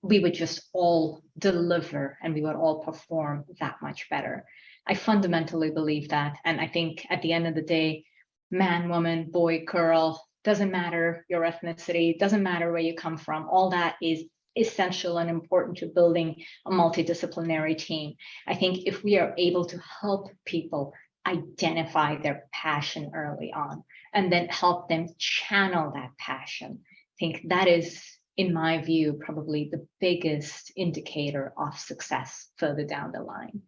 we would just all deliver and we would all perform that much better. I fundamentally believe that. And I think at the end of the day, man, woman, boy, girl, doesn't matter your ethnicity, doesn't matter where you come from, all that is essential and important to building a multidisciplinary team. I think if we are able to help people identify their passion early on and then help them channel that passion, I think that is, in my view, probably the biggest indicator of success further down the line.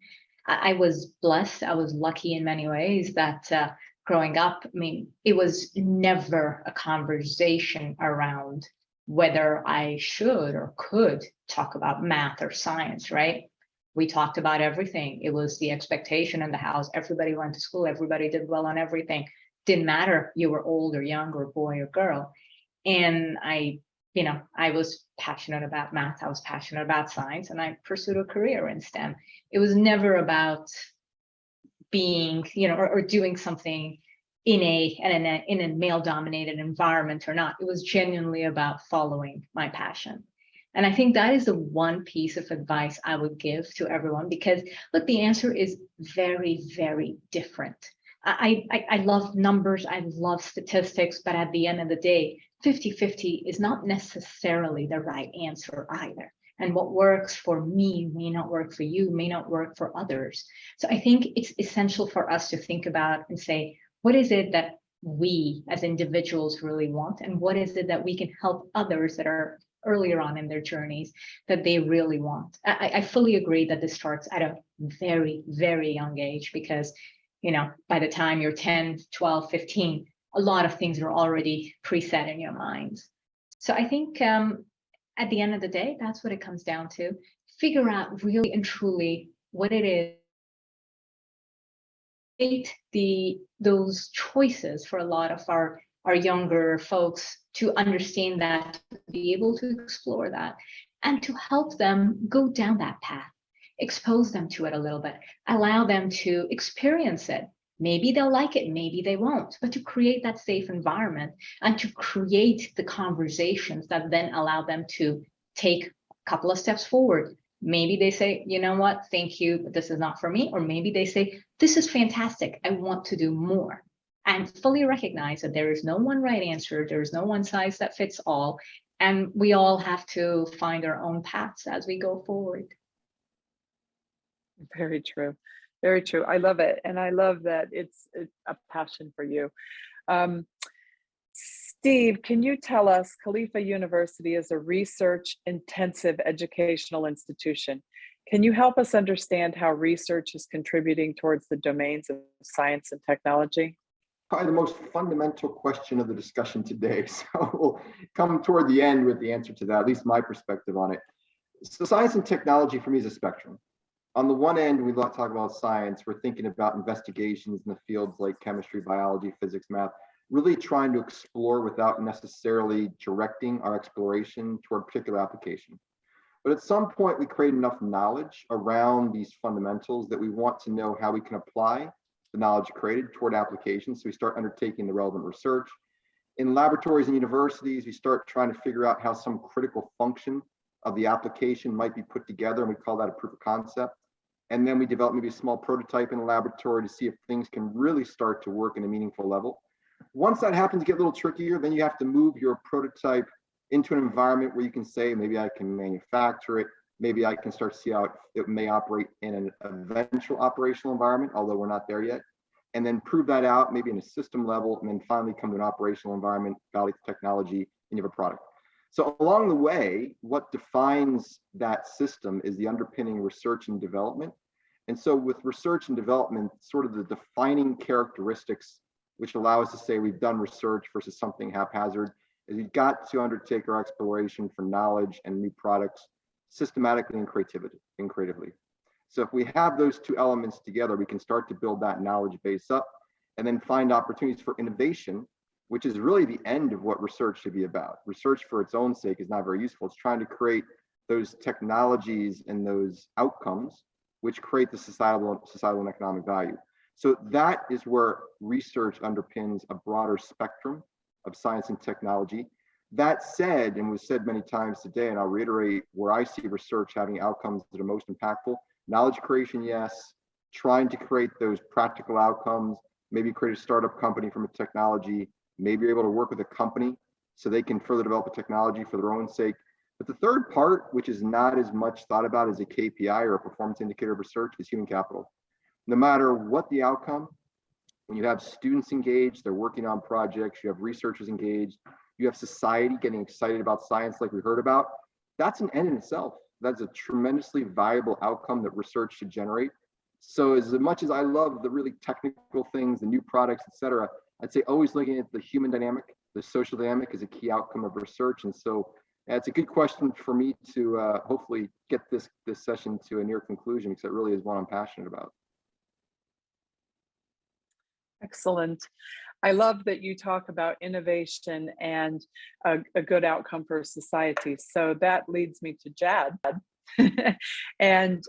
I was blessed, I was lucky in many ways that growing up, I mean, it was never a conversation around whether I should or could talk about math or science, right? We talked about everything. It was the expectation in the house. Everybody went to school, everybody did well on everything. Didn't matter you were old or young or boy or girl. And I was passionate about math, I was passionate about science, and I pursued a career in STEM. It was never about being, or doing something in a male-dominated environment or not. It was genuinely about following my passion. And I think that is the one piece of advice I would give to everyone, because look, the answer is very, very different. I love numbers, I love statistics, but at the end of the day, 50-50 is not necessarily the right answer either. And what works for me may not work for you, may not work for others. So I think it's essential for us to think about and say, what is it that we as individuals really want? And what is it that we can help others that are earlier on in their journeys that they really want? I fully agree that this starts at a very, very young age, because, by the time you're 10, 12, 15, a lot of things are already preset in your minds. So I think at the end of the day, that's what it comes down to. Figure out really and truly what it is. Those choices for a lot of our younger folks to understand that, to be able to explore that, and to help them go down that path, expose them to it a little bit, allow them to experience it. Maybe they'll like it, maybe they won't, but to create that safe environment and to create the conversations that then allow them to take a couple of steps forward. Maybe they say, you know what, thank you, but this is not for me. Or maybe they say, this is fantastic, I want to do more. And fully recognize that there is no one right answer, there is no one size that fits all. And we all have to find our own paths as we go forward. Very true. Very true. I love it. And I love that it's a passion for you. Steve, can you tell us, Khalifa University is a research-intensive educational institution. Can you help us understand how research is contributing towards the domains of science and technology? Probably the most fundamental question of the discussion today. So we'll come toward the end with the answer to that, at least my perspective on it. So science and technology for me is a spectrum. On the one end, we talk about science, we're thinking about investigations in the fields like chemistry, biology, physics, math, really trying to explore without necessarily directing our exploration toward a particular application. But at some point, we create enough knowledge around these fundamentals that we want to know how we can apply the knowledge created toward applications. So we start undertaking the relevant research. In laboratories and universities, we start trying to figure out how some critical function of the application might be put together, and we call that a proof of concept. And then we develop maybe a small prototype in the laboratory to see if things can really start to work in a meaningful level. Once that happens to get a little trickier, then you have to move your prototype into an environment where you can say, maybe I can manufacture it, maybe I can start to see how it may operate in an eventual operational environment, although we're not there yet, and then prove that out maybe in a system level, and then finally come to an operational environment, validate the technology, and you have a product. So along the way, what defines that system is the underpinning research and development. And so with research and development, sort of the defining characteristics which allow us to say we've done research versus something haphazard, is we've got to undertake our exploration for knowledge and new products systematically and creatively. So if we have those two elements together, we can start to build that knowledge base up and then find opportunities for innovation, which is really the end of what research should be about. Research for its own sake is not very useful. It's trying to create those technologies and those outcomes which create the societal and economic value. So that is where research underpins a broader spectrum of science and technology. That said, and was said many times today, and I'll reiterate where I see research having outcomes that are most impactful, knowledge creation, yes, trying to create those practical outcomes, maybe create a startup company from a technology, maybe you're able to work with a company so they can further develop a technology for their own sake. But the third part, which is not as much thought about as a KPI or a performance indicator of research, is human capital. No matter what the outcome, when you have students engaged, they're working on projects, you have researchers engaged, you have society getting excited about science like we heard about, that's an end in itself. That's a tremendously valuable outcome that research should generate. So as much as I love the really technical things, the new products, et cetera, I'd say always looking at the human dynamic, the social dynamic is a key outcome of research. And so it's a good question for me to hopefully get this session to a near conclusion, because it really is one I'm passionate about. Excellent. I love that you talk about innovation and a good outcome for society. So that leads me to Jad. And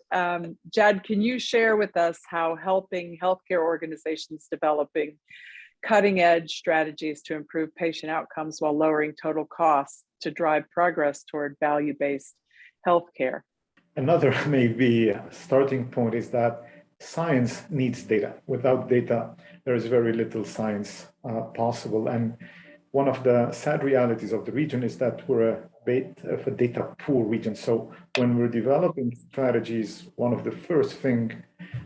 Jad, can you share with us how helping healthcare organizations developing cutting-edge strategies to improve patient outcomes while lowering total costs to drive progress toward value-based healthcare? Another maybe starting point is that science needs data. Without data, there is very little science possible. And one of the sad realities of the region is that we're a bit of a data poor region. So when we're developing strategies, one of the first things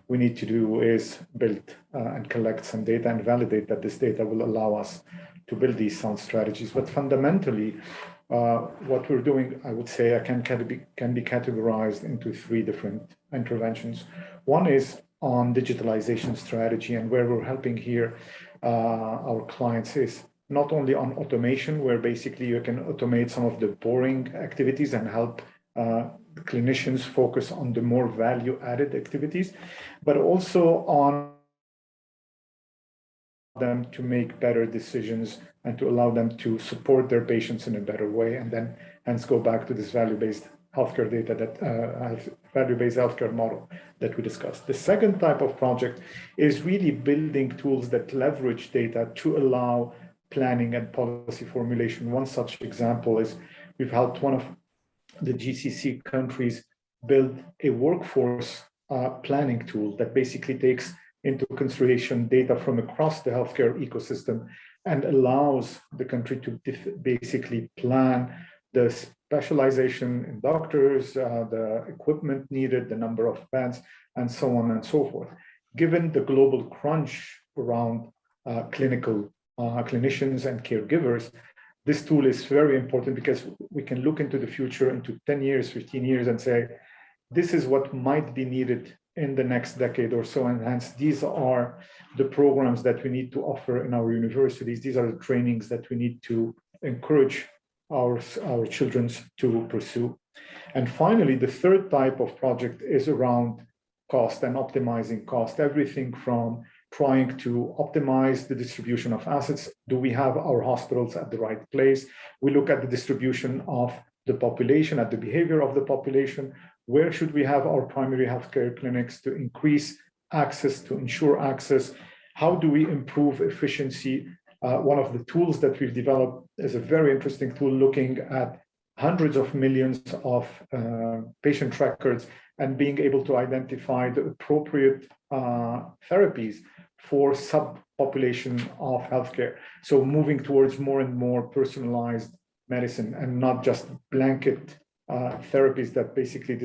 we need to do is build and collect some data and validate that this data will allow us to build these sound strategies. But fundamentally, what we're doing, I would say, can be categorized into three different interventions. One is on digitalization strategy, and where we're helping here our clients is not only on automation, where basically you can automate some of the boring activities and help clinicians focus on the more value-added activities, but also on them to make better decisions and to allow them to support their patients in a better way, and then hence go back to this value-based healthcare data that value-based healthcare model that we discussed. The second type of project is really building tools that leverage data to allow planning and policy formulation. One such example is we've helped one of the GCC countries build a workforce planning tool that basically takes into consideration data from across the healthcare ecosystem and allows the country to basically plan the specialization in doctors, the equipment needed, the number of beds, and so on and so forth. Given the global crunch around clinicians and caregivers, this tool is very important because we can look into the future, into 10 years, 15 years, and say, this is what might be needed in the next decade or so. And hence, these are the programs that we need to offer in our universities. These are the trainings that we need to encourage our children to pursue. And finally, the third type of project is around cost and optimizing cost. Everything from trying to optimize the distribution of assets. Do we have our hospitals at the right place? We look at the distribution of the population, at the behavior of the population. Where should we have our primary healthcare clinics to increase access, to ensure access? How do we improve efficiency? One of the tools that we've developed is a very interesting tool looking at hundreds of millions of patient records and being able to identify the appropriate therapies for subpopulation of healthcare. So moving towards more and more personalized medicine and not just blanket therapies that basically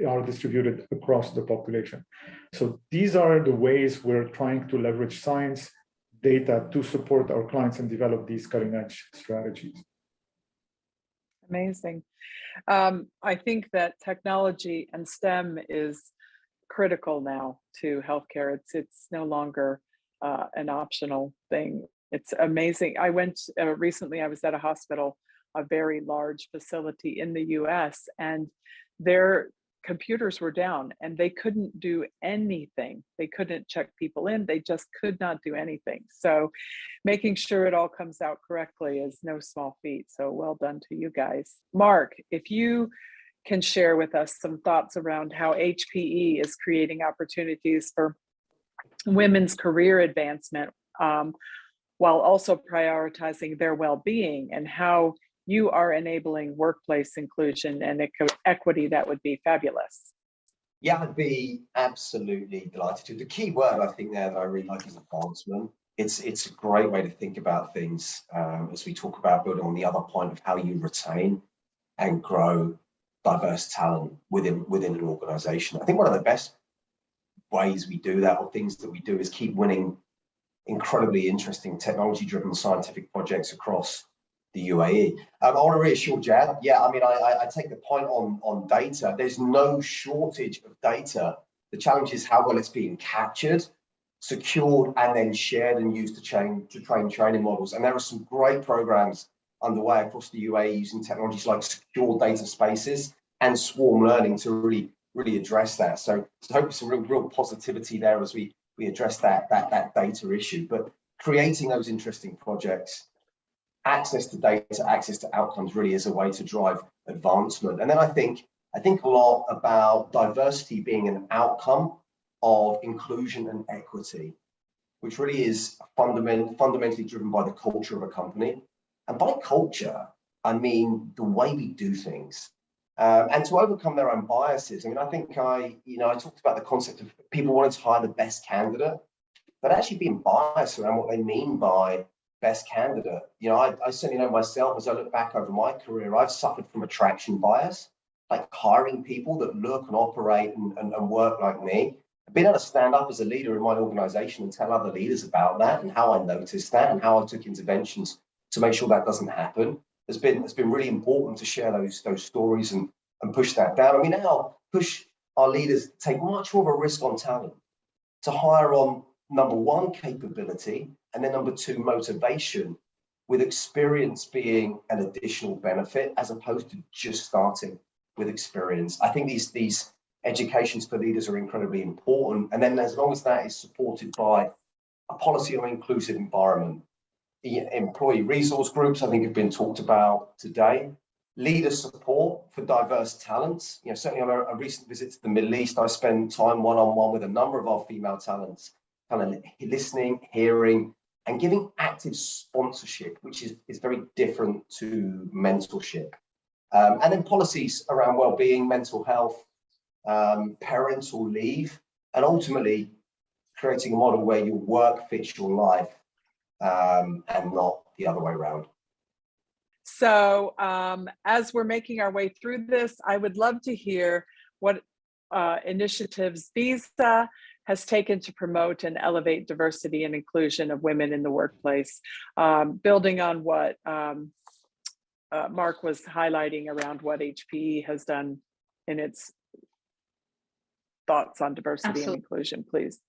are distributed across the population. So these are the ways we're trying to leverage science, data to support our clients and develop these cutting-edge strategies. Amazing. I think that technology and STEM is critical now to healthcare. It's no longer an optional thing. It's amazing. I went recently, I was at a hospital, a very large facility in the US, and their computers were down and they couldn't do anything. They couldn't check people in. They just could not do anything. So making sure it all comes out correctly is no small feat. So well done to you guys. Marc, if you can share with us some thoughts around how HPE is creating opportunities for women's career advancement while also prioritizing their well-being, and how you are enabling workplace inclusion and equity, that would be fabulous. Yeah, I'd be absolutely delighted to. The key word I think there that I really like is advancement. It's a great way to think about things as we talk about building on the other point of how you retain and grow diverse talent within an organization. I think one of the best ways we do that, or things that we do, is keep winning incredibly interesting technology-driven scientific projects across the UAE. I want to reassure Jad, yeah, I mean, I take the point on data. There's no shortage of data. The challenge is how well it's being captured, secured, and then shared and used to train training models. And there are some great programs underway across the UAE using technologies like secure data spaces and swarm learning to really address that. So hopefully some real positivity there as we address that data issue. But creating those interesting projects, access to data, access to outcomes really is a way to drive advancement. And then I think I think a lot about diversity being an outcome of inclusion and equity, which really is fundamentally driven by the culture of a company. And by culture, I mean the way we do things. And to overcome their own biases. I mean, I think I talked about the concept of people wanting to hire the best candidate, but actually being biased around what they mean by best candidate. You know, I certainly know myself, as I look back over my career, I've suffered from attraction bias, like hiring people that look and operate and work like me. I've been able to stand up as a leader in my organization and tell other leaders about that and how I noticed that and how I took interventions to make sure that doesn't happen. It's been really important to share those stories and push that down. And we now push our leaders to take much more of a risk on talent, to hire on number one, capability, and then number two, motivation, with experience being an additional benefit as opposed to just starting with experience. I think these educations for leaders are incredibly important. And then as long as that is supported by a policy on inclusive environment, the employee resource groups, I think, have been talked about today. Leader support for diverse talents. You know, certainly on a recent visit to the Middle East, I spent time one-on-one with a number of our female talents, kind of listening, hearing, and giving active sponsorship, which is very different to mentorship. And then policies around well-being, mental health, parental leave, and ultimately creating a model where your work fits your life and not the other way around. So as we're making our way through this, I would love to hear what initiatives Visa has taken to promote and elevate diversity and inclusion of women in the workplace, building on what Marc was highlighting around what HPE has done in its thoughts on diversity and inclusion, please.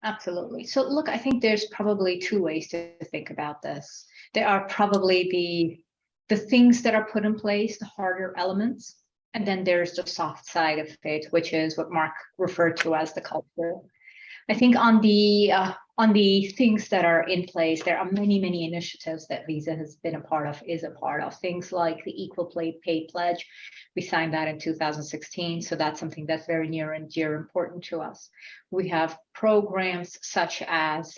Absolutely. So look, I think there's probably two ways to think about this. There are probably the things that are put in place, the harder elements, and then there's the soft side of it, which is what Marc referred to as the culture. I think on the things that are in place, there are many initiatives that Visa has been a part of, is a part of. Things like the Equal Pay Pledge. We signed that in 2016, so that's something that's very near and dear important to us. We have programs such as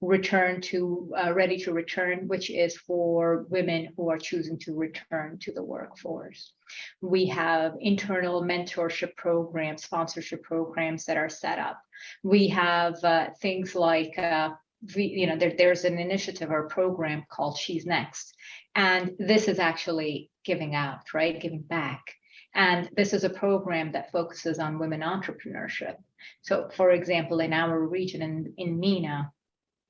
Ready to Return, which is for women who are choosing to return to the workforce. We have internal mentorship programs, sponsorship programs that are set up. We have things like, there's an initiative or a program called She's Next. And this is actually giving out, right? Giving back. And this is a program that focuses on women entrepreneurship. So for example, in our region in MENA,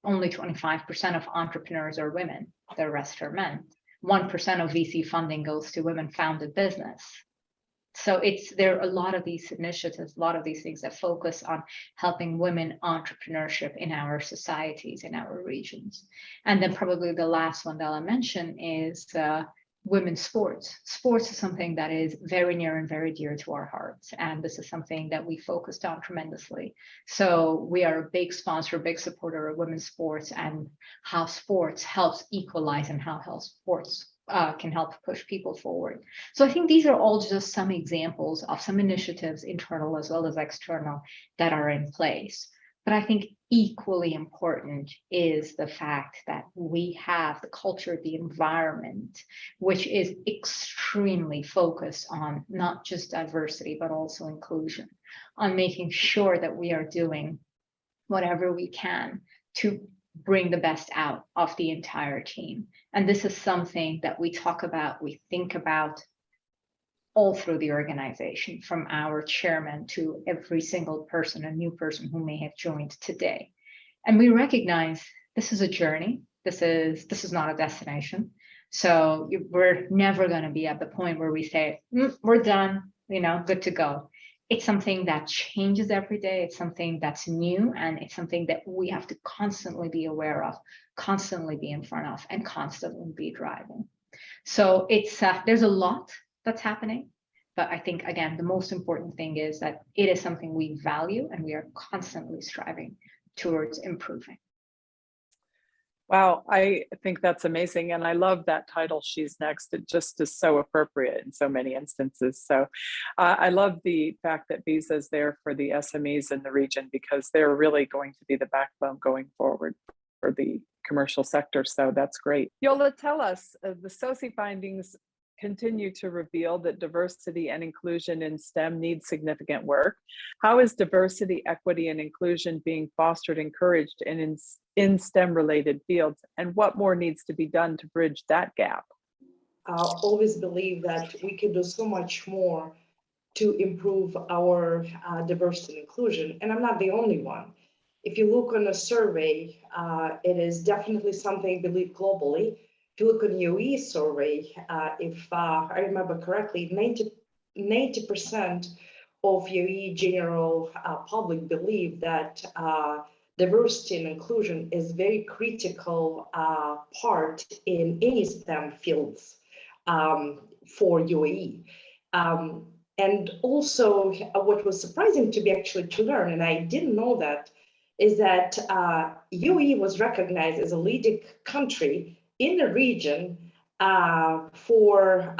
only 25% of entrepreneurs are women. The rest are men. 1% of VC funding goes to women-founded business. So there are a lot of these initiatives, a lot of these things that focus on helping women entrepreneurship in our societies, in our regions. And then probably the last one that I'll mention is women's sports. Sports is something that is very near and very dear to our hearts. And this is something that we focused on tremendously. So we are a big sponsor, big supporter of women's sports and how sports helps equalize and how health sports can help push people forward. So I think these are all just some examples of some initiatives, internal as well as external, that are in place. But I think equally important is the fact that we have the culture, the environment, which is extremely focused on not just diversity, but also inclusion, on making sure that we are doing whatever we can to bring the best out of the entire team. And this is something that we talk about, we think about all through the organization, from our chairman to every single person, a new person who may have joined today. And we recognize this is a journey. This is not a destination. So we're never going to be at the point where we say, we're done, good to go. It's something that changes every day. It's something that's new, and it's something that we have to constantly be aware of, constantly be in front of, and constantly be driving. So there's a lot that's happening, but I think, again, the most important thing is that it is something we value and we are constantly striving towards improving. Wow, I think that's amazing. And I love that title, She's Next. It just is so appropriate in so many instances. So I love the fact that Visa is there for the SMEs in the region, because they're really going to be the backbone going forward for the commercial sector. So that's great. Yolla, tell us, the SOCI findings continue to reveal that diversity and inclusion in STEM needs significant work. How is diversity, equity, and inclusion being fostered, encouraged in STEM-related fields, and what more needs to be done to bridge that gap? I always believe that we can do so much more to improve our diversity and inclusion, and I'm not the only one. If you look on a survey, it is definitely something I believe globally. If you look on UAE survey, if I remember correctly, 90% of UAE general public believe that diversity and inclusion is very critical part in any STEM fields for UAE. And also what was surprising to me actually to learn, and I didn't know that, is that UAE was recognized as a leading country in the region for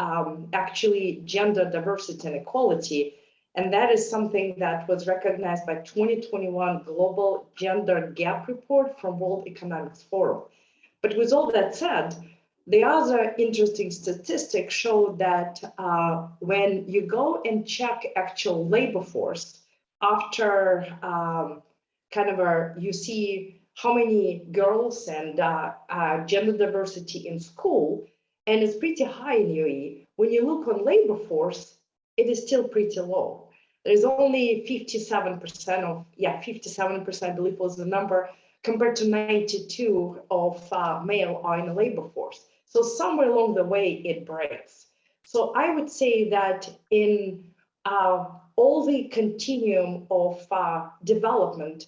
actually gender diversity and equality. And that is something that was recognized by 2021 Global Gender Gap Report from World Economic Forum. But with all that said, the other interesting statistics show that when you go and check actual labor force after you see how many girls and gender diversity in school, and it's pretty high in UAE. When you look on labor force, it is still pretty low. There's only 57% 57% I believe was the number, compared to 92 of male are in the labor force. So somewhere along the way it breaks. So I would say that in all the continuum of development,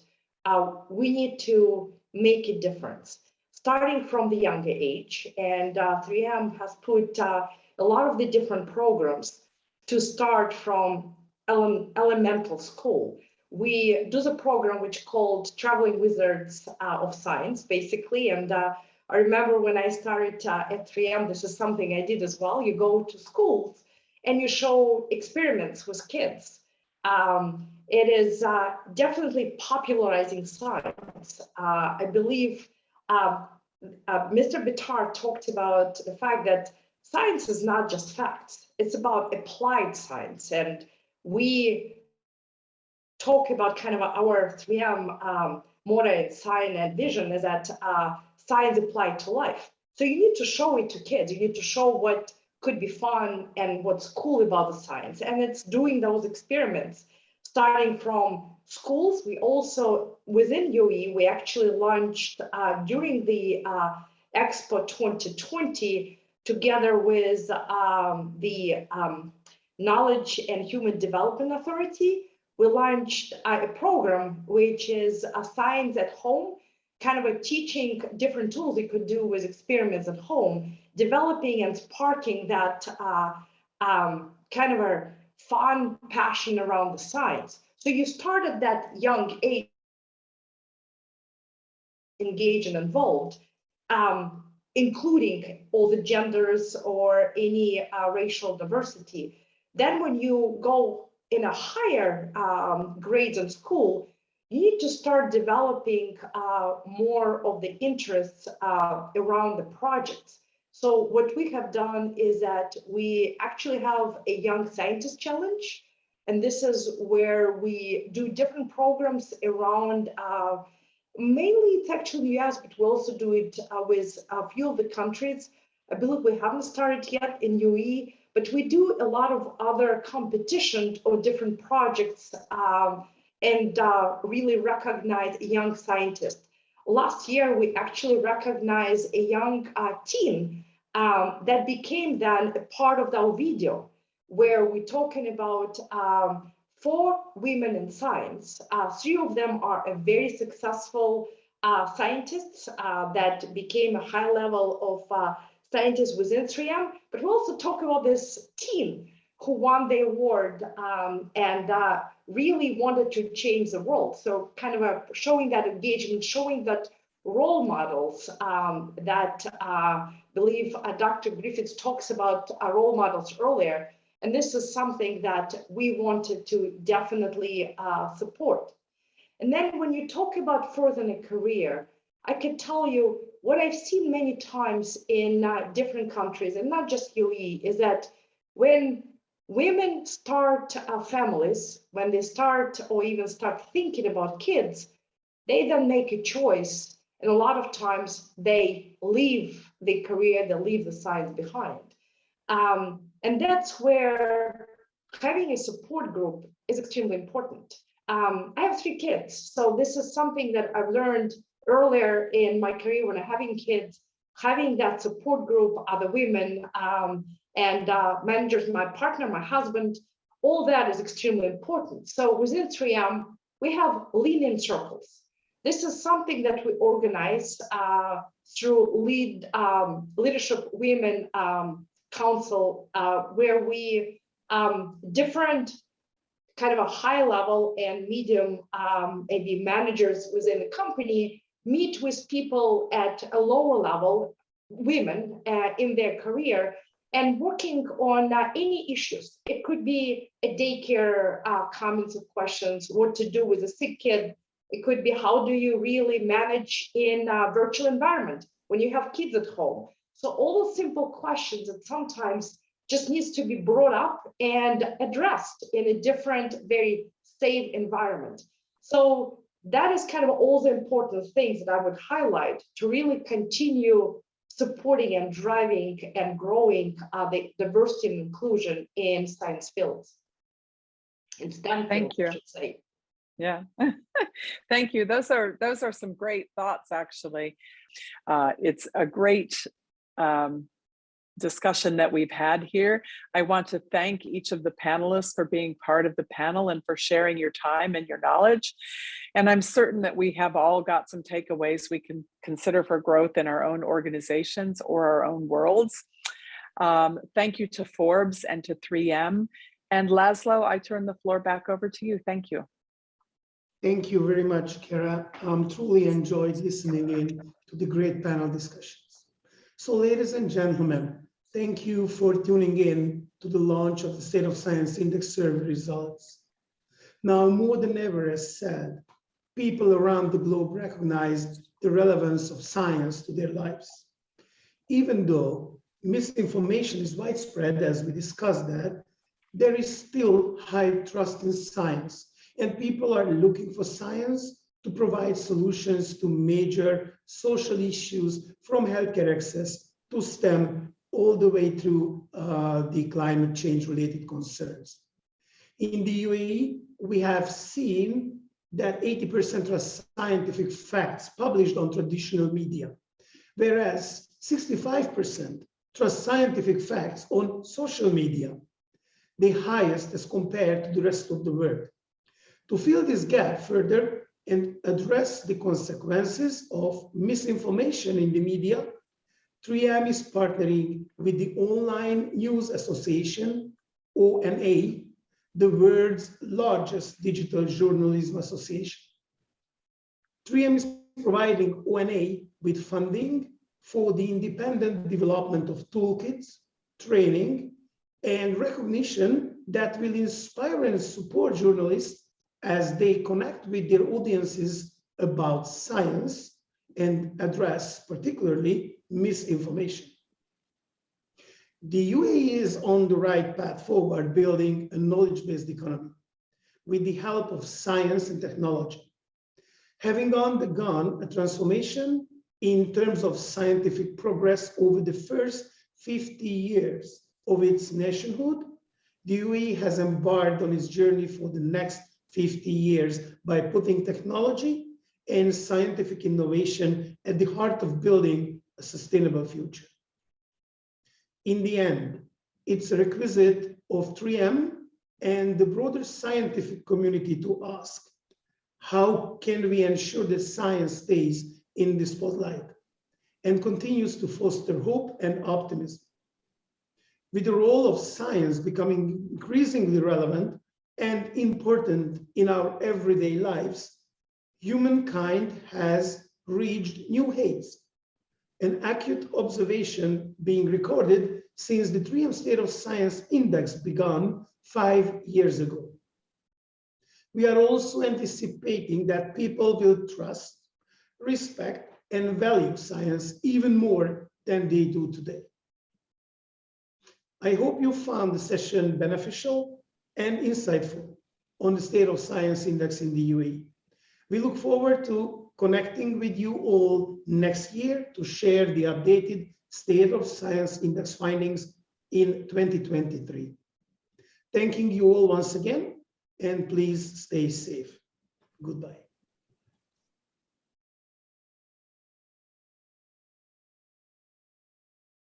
we need to make a difference, starting from the younger age. And 3M has put a lot of the different programs to start from elemental school. We do the program which called Traveling Wizards of Science, basically. And I remember when I started at 3M, this is something I did as well. You go to schools and you show experiments with kids. It is definitely popularizing science. I believe Mr. Bitar talked about the fact that science is not just facts, it's about applied science. And we talk about kind of our 3M motto and sign and vision is that science applied to life. So you need to show it to kids. You need to show what could be fun and what's cool about the science. And it's doing those experiments, starting from schools. We also, within UAE, we actually launched during the Expo 2020, together with the Knowledge and Human Development Authority, we launched a program which is a science at home, kind of a teaching different tools you could do with experiments at home, developing and sparking that kind of a fun passion around the science. So you start at that young age, engaged and involved, including all the genders or any racial diversity. Then when you go in a higher grades in school, you need to start developing more of the interests around the projects. So what we have done is that we actually have a Young Scientist Challenge. And this is where we do different programs around, mainly it's actually the US, but we also do it with a few of the countries. I believe we haven't started yet in UAE, but we do a lot of other competition or different projects and really recognize a young scientist. Last year, we actually recognized a young teen that became then a part of our video, where we're talking about 4 women in science. 3 of them are a very successful scientists that became a high level of scientists within 3M, but we also talk about this teen who won the award and really wanted to change the world. So kind of showing that engagement, showing that role models that I believe Dr. Griffiths talks about role models earlier. And this is something that we wanted to definitely support. And then when you talk about furthering a career, I can tell you what I've seen many times in different countries, and not just UAE, is that when women start families, when they start or even start thinking about kids, they then make a choice. And a lot of times they leave the career, they leave the science behind. And that's where having a support group is extremely important. I have 3 kids, so this is something that I've learned earlier in my career when I'm having kids, having that support group, other women, and managers, my partner, my husband, all that is extremely important. So within 3M, we have lean-in circles. This is something that we organize through Leadership Women Council, where we different kind of a high level and medium maybe managers within the company meet with people at a lower level, women in their career, and working on any issues. It could be a daycare comments or questions, what to do with a sick kid. It could be how do you really manage in a virtual environment when you have kids at home. So all those simple questions that sometimes just needs to be brought up and addressed in a different, very safe environment. So that is kind of all the important things that I would highlight to really continue supporting and driving and growing the diversity and inclusion in science fields. In STEM Thank fields, you. I should say. Yeah, thank you. Those are some great thoughts, actually. It's a great discussion that we've had here. I want to thank each of the panelists for being part of the panel and for sharing your time and your knowledge. And I'm certain that we have all got some takeaways we can consider for growth in our own organizations or our own worlds. Thank you to Forbes and to 3M. And Laszlo, I turn the floor back over to you. Thank you. Thank you very much, Cara. Truly enjoyed listening in to the great panel discussions. So ladies and gentlemen, thank you for tuning in to the launch of the State of Science Index survey results. Now, more than ever, as said, people around the globe recognize the relevance of science to their lives. Even though misinformation is widespread, as we discussed that, there is still high trust in science, and people are looking for science to provide solutions to major social issues, from healthcare access to STEM, all the way through the climate change related concerns. In the UAE, we have seen that 80% trust scientific facts published on traditional media, whereas 65% trust scientific facts on social media, the highest as compared to the rest of the world. To fill this gap further and address the consequences of misinformation in the media, 3M is partnering with the Online News Association, ONA, the world's largest digital journalism association. 3M is providing ONA with funding for the independent development of toolkits, training, and recognition that will inspire and support journalists as they connect with their audiences about science and address particularly misinformation. The UAE is on the right path forward, building a knowledge-based economy with the help of science and technology. Having undergone a transformation in terms of scientific progress over the first 50 years of its nationhood, the UAE has embarked on its journey for the next 50 years by putting technology and scientific innovation at the heart of building a sustainable future. In the end, it's a requisite of 3M and the broader scientific community to ask, how can we ensure that science stays in the spotlight and continues to foster hope and optimism? With the role of science becoming increasingly relevant and important in our everyday lives, humankind has reached new heights, an acute observation being recorded since the 3M State of Science Index began 5 years ago. We are also anticipating that people will trust, respect, and value science even more than they do today. I hope you found the session beneficial and insightful on the State of Science Index in the UAE. We look forward to connecting with you all next year to share the updated State of Science Index findings in 2023. Thanking you all once again, and please stay safe. Goodbye.